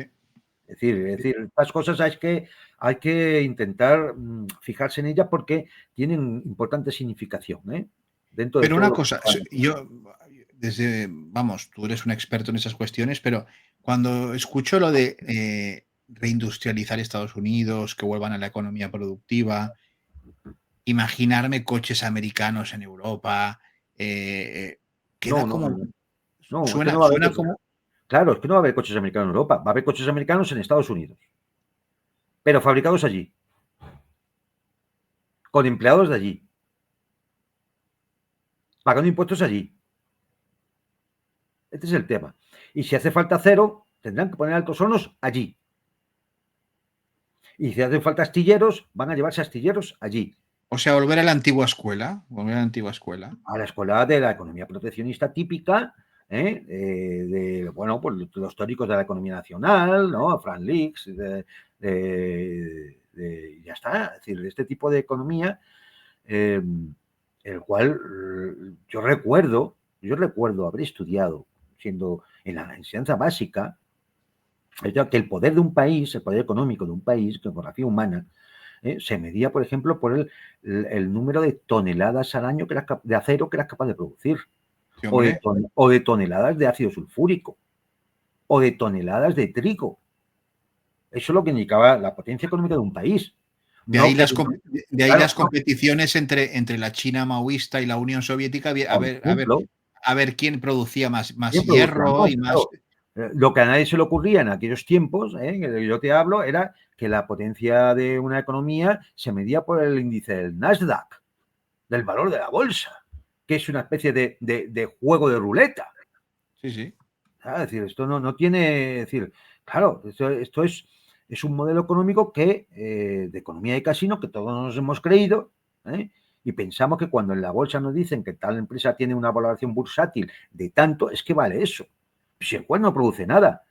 Es decir, estas cosas hay que intentar fijarse en ellas porque tienen importante significación, ¿eh? Dentro de Pero todo una cosa, yo, vamos, tú eres un experto en esas cuestiones, pero cuando escucho lo de reindustrializar Estados Unidos, que vuelvan a la economía productiva, imaginarme coches americanos en Europa, queda como... No, es que Suena, no va a haber suena coches. como... Claro, es que no va a haber coches americanos en Europa, va a haber coches americanos en Estados Unidos, pero fabricados allí, con empleados de allí, pagando impuestos allí. Este es el tema. Y si hace falta acero, tendrán que poner altos hornos allí. Y si hacen falta astilleros, van a llevarse astilleros allí. O sea, volver a la antigua escuela. Volver a la antigua escuela. A la escuela de la economía proteccionista típica, bueno, pues los teóricos de la economía nacional, ¿no? Frank Leaks, ya está. Es decir, este tipo de economía, el cual yo recuerdo haber estudiado, siendo en la enseñanza básica, que el poder de un país, el poder económico de un país, que geografía humana, se medía, por ejemplo, por el número de toneladas al año de acero que eras capaz de producir, Sí, o de toneladas de ácido sulfúrico, o de toneladas de trigo. Eso es lo que indicaba la potencia económica de un país. De ahí, las competiciones entre la China maoísta y la Unión Soviética, a ver quién producía más hierro y más... Lo que a nadie se le ocurría en aquellos tiempos, que yo te hablo, era que la potencia de una economía se medía por el índice del Nasdaq, del valor de la bolsa, que es una especie de juego de ruleta. Sí, sí. Es decir, esto no tiene... Es decir, claro, esto es un modelo económico de economía de casino que todos nos hemos creído, y pensamos que cuando en la bolsa nos dicen que tal empresa tiene una valoración bursátil de tanto, es que vale eso. Si el cual no produce nada.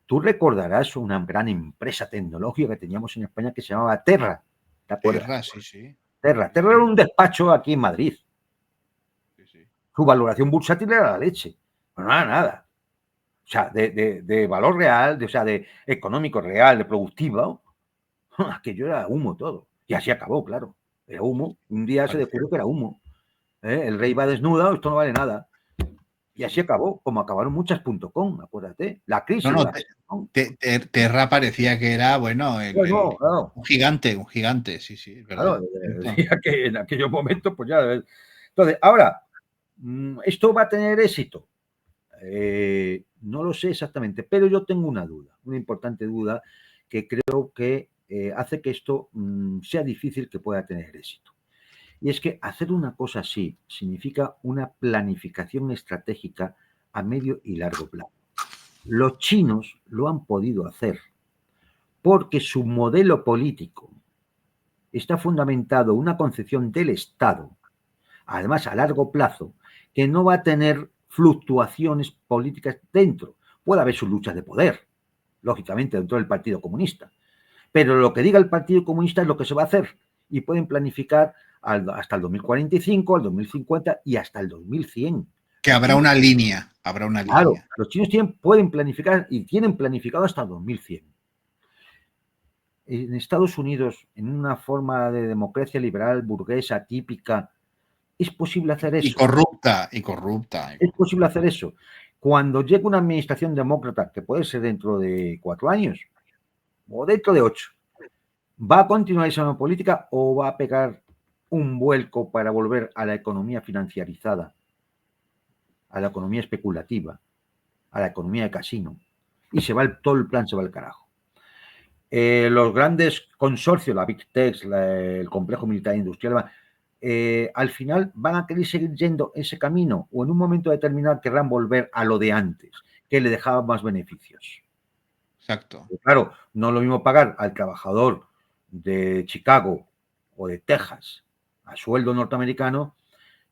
Tú recordarás una gran empresa tecnológica que teníamos en España que se llamaba Terra. ¿Te acuerdas? Terra, sí, sí. Terra era un despacho aquí en Madrid. Sí, sí. Su valoración bursátil era la leche. Pero no era nada. O sea, de valor real, de económico real, de productivo, aquello era humo todo. Y así acabó, claro. Era humo. Un día se descubrió que era humo. El rey va desnudo, esto no vale nada. Y así acabó, como acabaron muchas.com, acuérdate. La crisis. Terra parecía que era, bueno, claro. un gigante, sí, sí, es verdad. Claro, que en aquellos momentos, pues ya. Entonces, ahora, ¿esto va a tener éxito? No lo sé exactamente, pero yo tengo una duda, una importante duda, que creo que hace que esto sea difícil que pueda tener éxito. Y es que hacer una cosa así significa una planificación estratégica a medio y largo plazo. Los chinos lo han podido hacer porque su modelo político está fundamentado en una concepción del Estado, además a largo plazo, que no va a tener fluctuaciones políticas dentro. Puede haber sus luchas de poder, lógicamente, dentro del Partido Comunista. Pero lo que diga el Partido Comunista es lo que se va a hacer. Y pueden planificar hasta el 2045, al 2050 y hasta el 2100. Que habrá una línea. Claro, los chinos pueden planificar y tienen planificado hasta el 2100. En Estados Unidos, en una forma de democracia liberal, burguesa, típica, es posible hacer eso. Y corrupta. Es posible hacer eso. Cuando llegue una administración demócrata, que puede ser dentro de 4 años o dentro de 8, ¿va a continuar esa política o va a pegar un vuelco para volver a la economía financiarizada, a la economía especulativa, a la economía de casino? Y todo el plan se va al carajo. Los grandes consorcios, la Big Tech, el complejo militar industrial, al final van a querer seguir yendo ese camino o en un momento determinado querrán volver a lo de antes, que le dejaba más beneficios. Exacto. Claro, no es lo mismo pagar al trabajador de Chicago o de Texas a sueldo norteamericano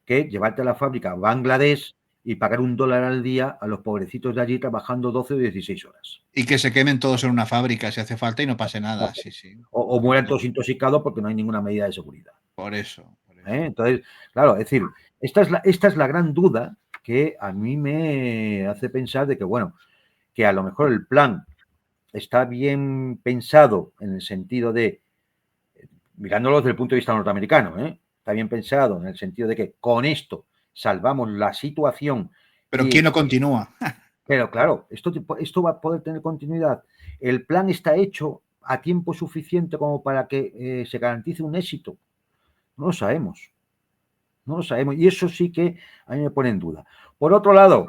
que llevarte a la fábrica a Bangladesh y pagar $1 al día a los pobrecitos de allí trabajando 12 o 16 horas. Y que se quemen todos en una fábrica si hace falta y no pase nada. Sí, sí. O mueran todos intoxicados porque no hay ninguna medida de seguridad. Por eso. Entonces, claro, es decir, esta es la gran duda que a mí me hace pensar de que, bueno, que a lo mejor el plan está bien pensado en el sentido de, mirándolo desde el punto de vista norteamericano, está bien pensado en el sentido de que con esto salvamos la situación. Pero ¿quién no continúa? Pero claro, esto va a poder tener continuidad. El plan está hecho a tiempo suficiente como para que se garantice un éxito. No lo sabemos. No lo sabemos. Y eso sí que a mí me pone en duda. Por otro lado,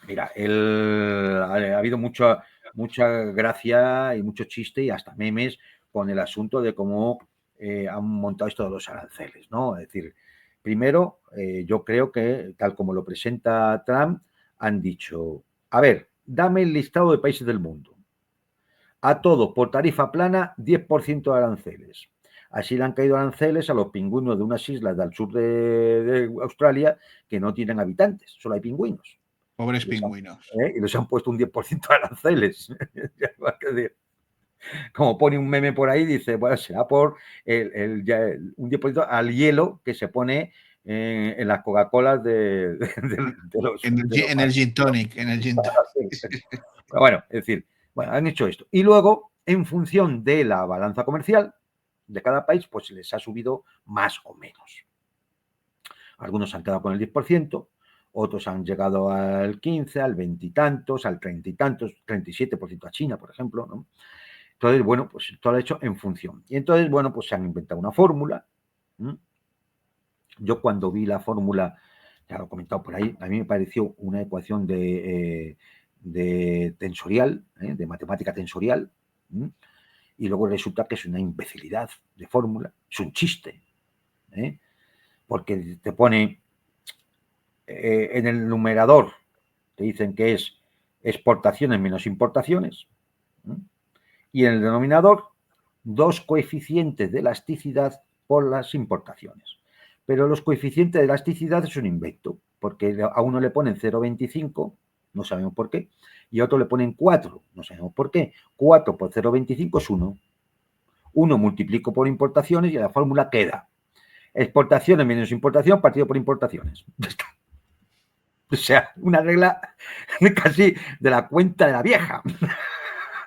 mira, ha habido mucha gracia y mucho chiste y hasta memes con el asunto de cómo han montado esto de los aranceles, ¿no? Es decir, primero, yo creo que, tal como lo presenta Trump, han dicho, a ver, dame el listado de países del mundo. A todo, por tarifa plana, 10% de aranceles. Así le han caído aranceles a los pingüinos de unas islas del sur de Australia que no tienen habitantes, solo hay pingüinos. Pobres pingüinos. Y les han puesto un 10% de aranceles. Como pone un meme por ahí, dice, bueno, será por un 10% al hielo que se pone en las Coca-Colas de los... En el gin tonic. Pero bueno, es decir, bueno, han hecho esto. Y luego, en función de la balanza comercial de cada país, pues se les ha subido más o menos. Algunos han quedado con el 10%, otros han llegado al 15%, al 20 y tantos, al 30 y tantos, 37% a China, por ejemplo, ¿no? Entonces, bueno, pues todo lo he hecho en función. Y entonces, bueno, pues se han inventado una fórmula. Yo cuando vi la fórmula, ya lo he comentado por ahí, a mí me pareció una ecuación de tensorial, de matemática tensorial, y luego resulta que es una imbecilidad de fórmula, es un chiste, porque te pone en el numerador, te dicen que es exportaciones menos importaciones, y en el denominador, 2 coeficientes de elasticidad por las importaciones. Pero los coeficientes de elasticidad es un invento, porque a uno le ponen 0,25, no sabemos por qué, y a otro le ponen 4, no sabemos por qué. 4 por 0,25 es 1. 1 multiplico por importaciones y la fórmula queda. Exportaciones menos importación partido por importaciones. O sea, una regla casi de la cuenta de la vieja.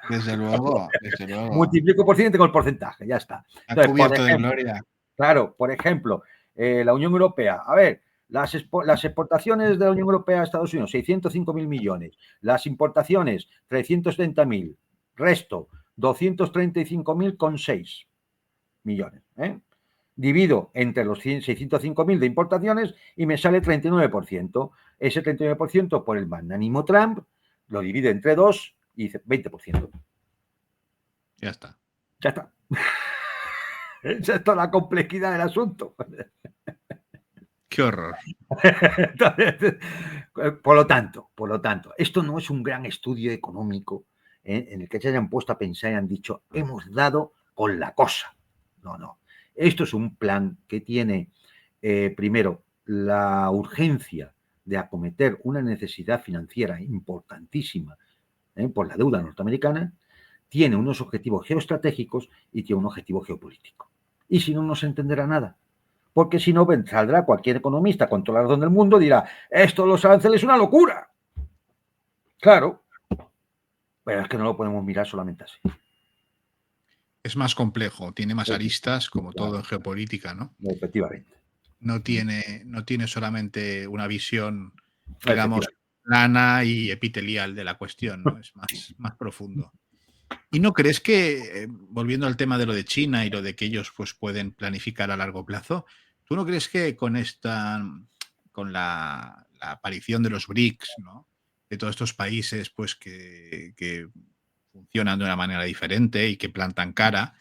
Desde luego, desde luego. Multiplico por 100 y tengo el porcentaje, ya está. Entonces, cubierto de gloria. Claro, por ejemplo, la Unión Europea. A ver, las exportaciones de la Unión Europea a Estados Unidos, 605.000 millones. Las importaciones, 330.000. Resto, 235.006 millones. Divido entre los 605.000 de importaciones y me sale 39%. Ese 39% por el magnánimo Trump lo divide entre 2 y dice 20%. Ya está. Ya está. Esa es toda la complejidad del asunto. Qué horror. Entonces, por lo tanto, esto no es un gran estudio económico en el que se hayan puesto a pensar y han dicho, hemos dado con la cosa. No. Esto es un plan que tiene, primero, la urgencia de acometer una necesidad financiera importantísima por la deuda norteamericana, tiene unos objetivos geoestratégicos y tiene un objetivo geopolítico. Y si no, no se entenderá nada. Porque si no, saldrá cualquier economista con toda la razón del mundo y dirá, esto de los aranceles es una locura. Claro, pero es que no lo podemos mirar solamente así. Es más complejo, tiene más aristas, como todo en geopolítica, ¿no? Efectivamente. No tiene solamente una visión, digamos, plana y epitelial de la cuestión, ¿no? Es más profundo. ¿Y no crees que, volviendo al tema de lo de China y lo de que ellos pues, pueden planificar a largo plazo, ¿tú no crees que con la aparición de los BRICS, ¿no? De todos estos países pues, que funcionan de una manera diferente y que plantan cara,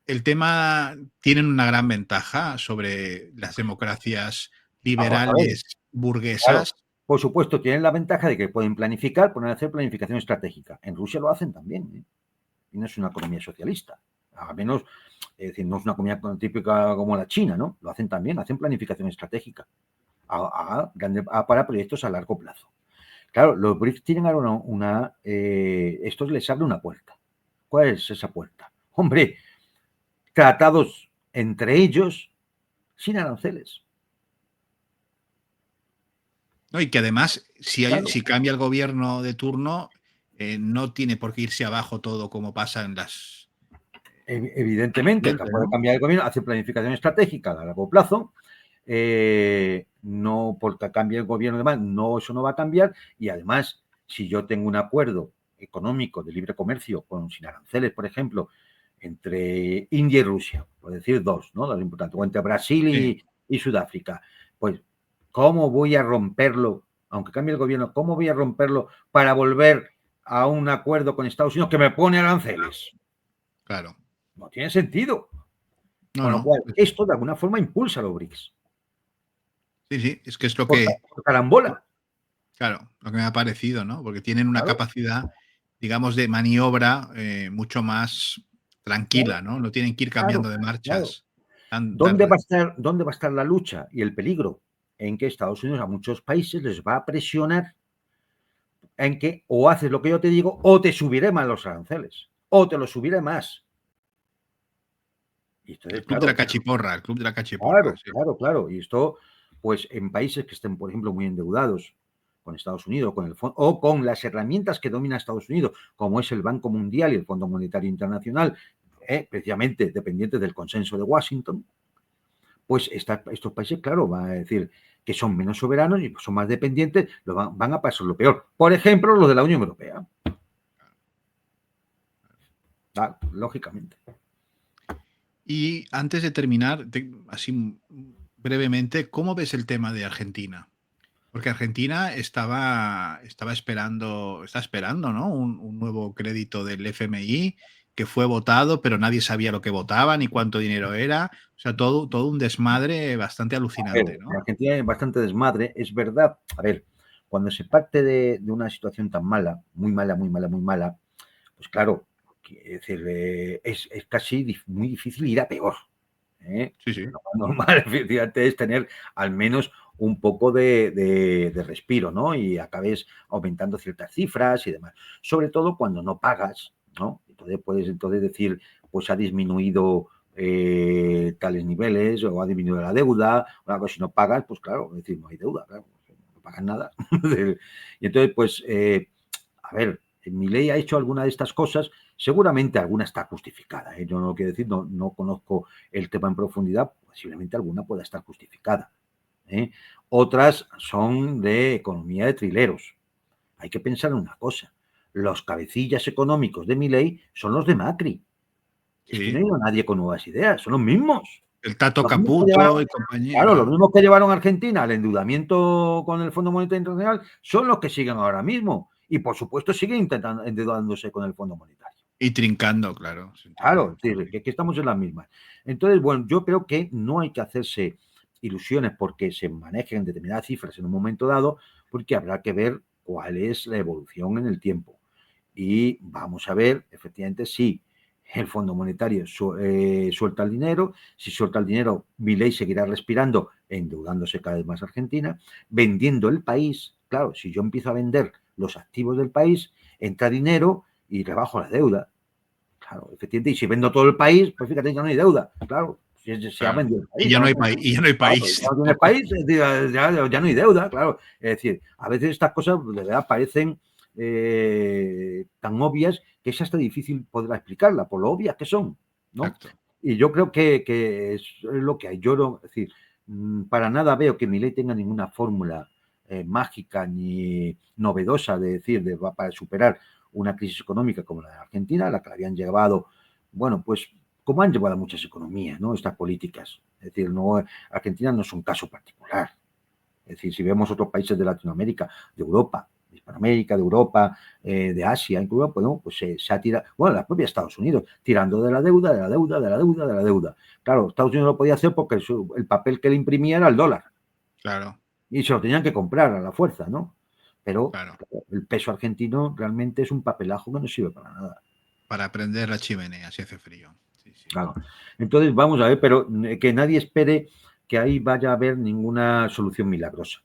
el tema tienen una gran ventaja sobre las democracias Vamos a ver, liberales claro, burguesas. por supuesto, tienen la ventaja de que pueden planificar, pueden hacer planificación estratégica. En Rusia lo hacen también, ¿eh? Y no es una economía socialista. Al menos, es decir, no es una economía típica como la China, ¿no? Lo hacen también, hacen planificación estratégica para proyectos a largo plazo. Claro, los BRICS tienen ahora esto les abre una puerta. ¿Cuál es esa puerta? Hombre, tratados entre ellos sin aranceles. ¿No? Y que además, Claro, si cambia el gobierno de turno, no tiene por qué irse abajo todo como pasa en las evidentemente, puede ¿no? cambiar el gobierno, hace planificación estratégica a largo plazo. No porque cambie el gobierno demás, no, eso no va a cambiar. Y además, si yo tengo un acuerdo económico de libre comercio sin aranceles, por ejemplo, entre India y Rusia, por decir dos, ¿no? Lo importante, o entre Brasil Sí, y Sudáfrica, pues, ¿cómo voy a romperlo? Aunque cambie el gobierno, ¿cómo voy a romperlo para volver a un acuerdo con Estados Unidos que me pone aranceles? claro. No tiene sentido. No, Con lo no. cual, esto de alguna forma impulsa a los BRICS. Sí, sí, es que es Por carambola. claro, lo que me ha parecido, ¿no? Porque tienen una Claro, capacidad, digamos, de maniobra mucho más claro, tranquila, ¿no? No tienen que ir claro, cambiando de claro. marchas tan ¿Dónde va a estar la lucha y el peligro? En que Estados Unidos a muchos países les va a presionar en que o haces lo que yo te digo o te subiré más los aranceles o te los subiré más. Y entonces, el club de la claro, cachiporra, el club de la cachiporra, claro, sí. claro, claro. Y esto, pues en países que estén, por ejemplo, muy endeudados con Estados Unidos o con las herramientas que domina Estados Unidos, como es el Banco Mundial y el Fondo Monetario Internacional, precisamente dependientes del consenso de Washington, pues estos países, claro, van a decir que son menos soberanos y son más dependientes, van a pasar lo peor. Por ejemplo, los de la Unión Europea. Lógicamente. Y antes de terminar, así brevemente, ¿cómo ves el tema de Argentina? Porque Argentina está esperando, ¿no? Un nuevo crédito del FMI que fue votado, pero nadie sabía lo que votaba ni cuánto dinero era. O sea, todo un desmadre bastante alucinante, En ¿no? Argentina hay bastante desmadre, es verdad. A ver, cuando se parte de una situación tan mala, muy mala, muy mala, muy mala, pues claro, es decir, es casi muy difícil ir a peor. Sí, sí. Lo más normal, efectivamente, es tener al menos un poco de respiro, ¿no? Y acabes aumentando ciertas cifras y demás. Sobre todo cuando no pagas, ¿no? Entonces puedes decir, pues ha disminuido tales niveles o ha disminuido la deuda. Pues si no pagas, pues claro, es decir, no hay deuda, claro, no pagas nada. Y entonces, pues, a ver, Milei ha hecho alguna de estas cosas, seguramente alguna está justificada. Yo no lo quiero decir, no conozco el tema en profundidad, posiblemente alguna pueda estar justificada. Otras son de economía de trileros. Hay que pensar en una cosa, los cabecillas económicos de Milei son los de Macri. Es que no Sí. hay nadie con nuevas ideas, son los mismos. El Tato Los mismos que llevaron, Caputo y compañía, claro, los claro. mismos que llevaron a Argentina al endeudamiento con el Fondo Monetario Internacional son los que siguen ahora mismo. Y por supuesto siguen intentando endeudándose con el Fondo Monetario. Y trincando, claro. Claro, es Sí, decir, sí. que estamos en las mismas. Entonces, bueno, yo creo que no hay que hacerse ilusiones porque se manejen determinadas cifras en un momento dado, porque habrá que ver cuál es la evolución en el tiempo. Y vamos a ver, efectivamente, si el Fondo Monetario suelta el dinero, si suelta el dinero, Milei seguirá respirando, endeudándose cada vez más Argentina, vendiendo el país. Claro, si yo empiezo a vender los activos del país, entra dinero y rebajo la deuda. Claro, efectivamente, y si vendo todo el país, pues fíjate, ya no hay deuda. Claro, se ha Claro. vendido el Y país. ya Ya no no, hay país, y ya no hay claro, país ya no tienes tampoco. país, ya no hay deuda, claro. Es decir, a veces estas cosas de verdad parecen tan obvias que es hasta difícil poder explicarla, por lo obvias que son, ¿no? Exacto. Y yo creo que es lo que hay. Yo no, es decir, para nada veo que Milei tenga ninguna fórmula mágica ni novedosa de decir para superar una crisis económica como la de Argentina, la que la habían llevado, bueno, pues como han llevado a muchas economías, ¿no? Estas políticas. Es decir, no, Argentina no es un caso particular. Es decir, si vemos otros países de Latinoamérica, de Europa, de Hispanoamérica, de Europa, de Asia, incluso, bueno, pues se ha tirado, bueno, la propia Estados Unidos, tirando de la deuda, de la deuda, de la deuda, de la deuda. Claro, Estados Unidos lo podía hacer porque el papel que le imprimía era el dólar. Claro. Y se lo tenían que comprar a la fuerza, ¿no? Pero Claro. el peso argentino realmente es un papelajo que no sirve para nada. Para prender la chimenea si hace frío. Sí, sí. Claro. Entonces, vamos a ver, pero que nadie espere que ahí vaya a haber ninguna solución milagrosa.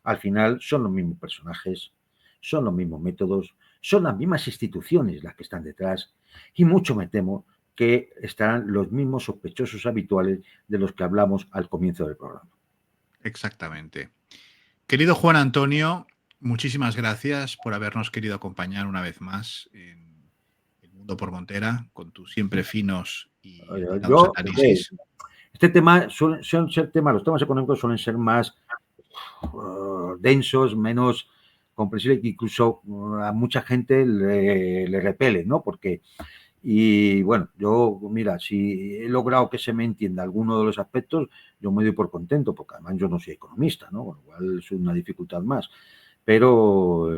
Al final son los mismos personajes, son los mismos métodos, son las mismas instituciones las que están detrás y mucho me temo que estarán los mismos sospechosos habituales de los que hablamos al comienzo del programa. Exactamente. Querido Juan Antonio, muchísimas gracias por habernos querido acompañar una vez más en El Mundo por Montera con tus siempre finos y atinados análisis. Este tema suelen ser temas, los temas económicos suelen ser más densos, menos comprensibles, que incluso a mucha gente le repele, ¿no? Porque, y bueno, yo, mira, si he logrado que se me entienda alguno de los aspectos, yo me doy por contento, porque además yo no soy economista, ¿no? Con lo cual es una dificultad más. Pero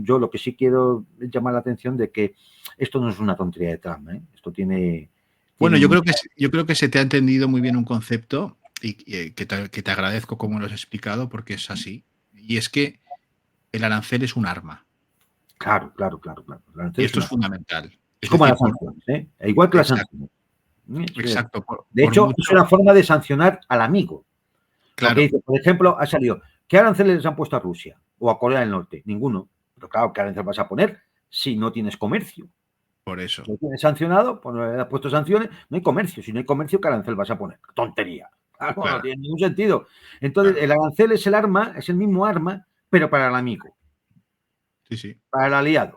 yo lo que sí quiero es llamar la atención de que esto no es una tontería de Trump, ¿eh? Esto tiene... Bueno, yo creo que se te ha entendido muy bien un concepto y que te agradezco como lo has explicado, porque es así. Y es que el arancel es un arma. Claro. Y esto es fundamental. Es como las sanciones, ¿eh? Igual que las sanciones. Exacto. De hecho, es una forma de sancionar al amigo. Claro. Porque, por ejemplo, ha salido, ¿qué aranceles les han puesto a Rusia o a Corea del Norte? Ninguno. Pero claro, ¿qué arancel vas a poner si no tienes comercio? Por eso. Si no tienes sancionado, pues no has puesto sanciones, no hay comercio. Si no hay comercio, ¿qué arancel vas a poner? Tontería. Claro. No tiene ningún sentido. Entonces, el arancel es el arma, es el mismo arma, pero para el amigo. Sí. Para el aliado.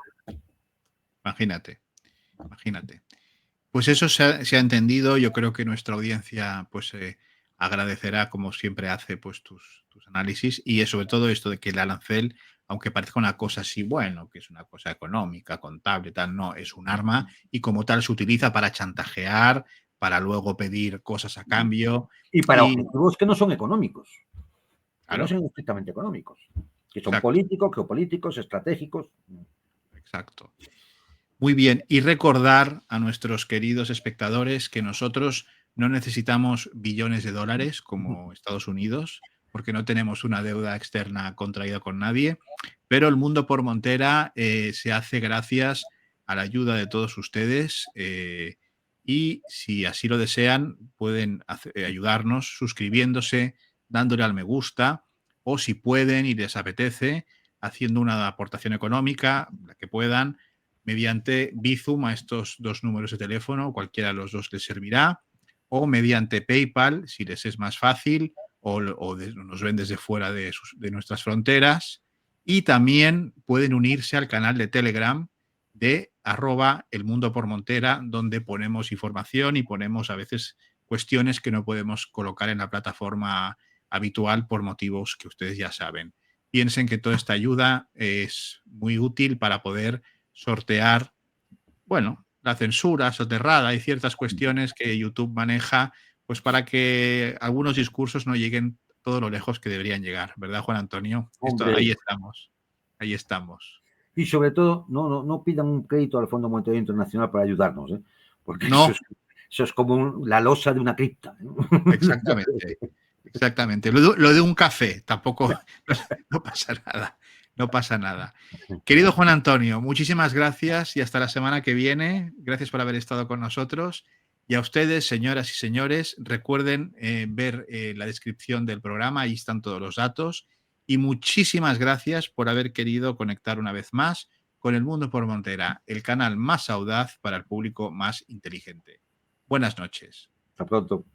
Imagínate. Pues eso se ha entendido. Yo creo que nuestra audiencia pues agradecerá, como siempre hace, pues tus análisis, y sobre todo esto de que el arancel, aunque parezca una cosa así, bueno, que es una cosa económica, contable, tal, no, es un arma y como tal se utiliza para chantajear, para luego pedir cosas a cambio. Y para objetivos que no son económicos. Claro. No son estrictamente económicos. Que son políticos, geopolíticos, estratégicos. Exacto. Muy bien, y recordar a nuestros queridos espectadores que nosotros no necesitamos billones de dólares como Estados Unidos, porque no tenemos una deuda externa contraída con nadie, pero el Mundo por Montera se hace gracias a la ayuda de todos ustedes y si así lo desean pueden ayudarnos suscribiéndose, dándole al me gusta o si pueden y les apetece haciendo una aportación económica, la que puedan, mediante Bizum a estos dos números de teléfono, cualquiera de los dos les servirá, o mediante PayPal, si les es más fácil, o nos ven desde fuera de nuestras fronteras. Y también pueden unirse al canal de Telegram de @elmundopormontera, donde ponemos información y ponemos a veces cuestiones que no podemos colocar en la plataforma habitual por motivos que ustedes ya saben. Piensen que toda esta ayuda es muy útil para poder sortear, bueno, la censura soterrada y ciertas cuestiones que YouTube maneja, pues para que algunos discursos no lleguen todo lo lejos que deberían llegar, ¿verdad, Juan Antonio? Ahí estamos. Y sobre todo, no pidan un crédito al Fondo Monetario Internacional para ayudarnos, ¿eh? Porque no. eso es como la losa de una cripta, ¿no? Exactamente. Lo de un café, tampoco no pasa nada. No pasa nada. Querido Juan Antonio, muchísimas gracias y hasta la semana que viene. Gracias por haber estado con nosotros. Y a ustedes, señoras y señores, recuerden ver la descripción del programa, ahí están todos los datos. Y muchísimas gracias por haber querido conectar una vez más con El Mundo por Montera, el canal más audaz para el público más inteligente. Buenas noches. Hasta pronto.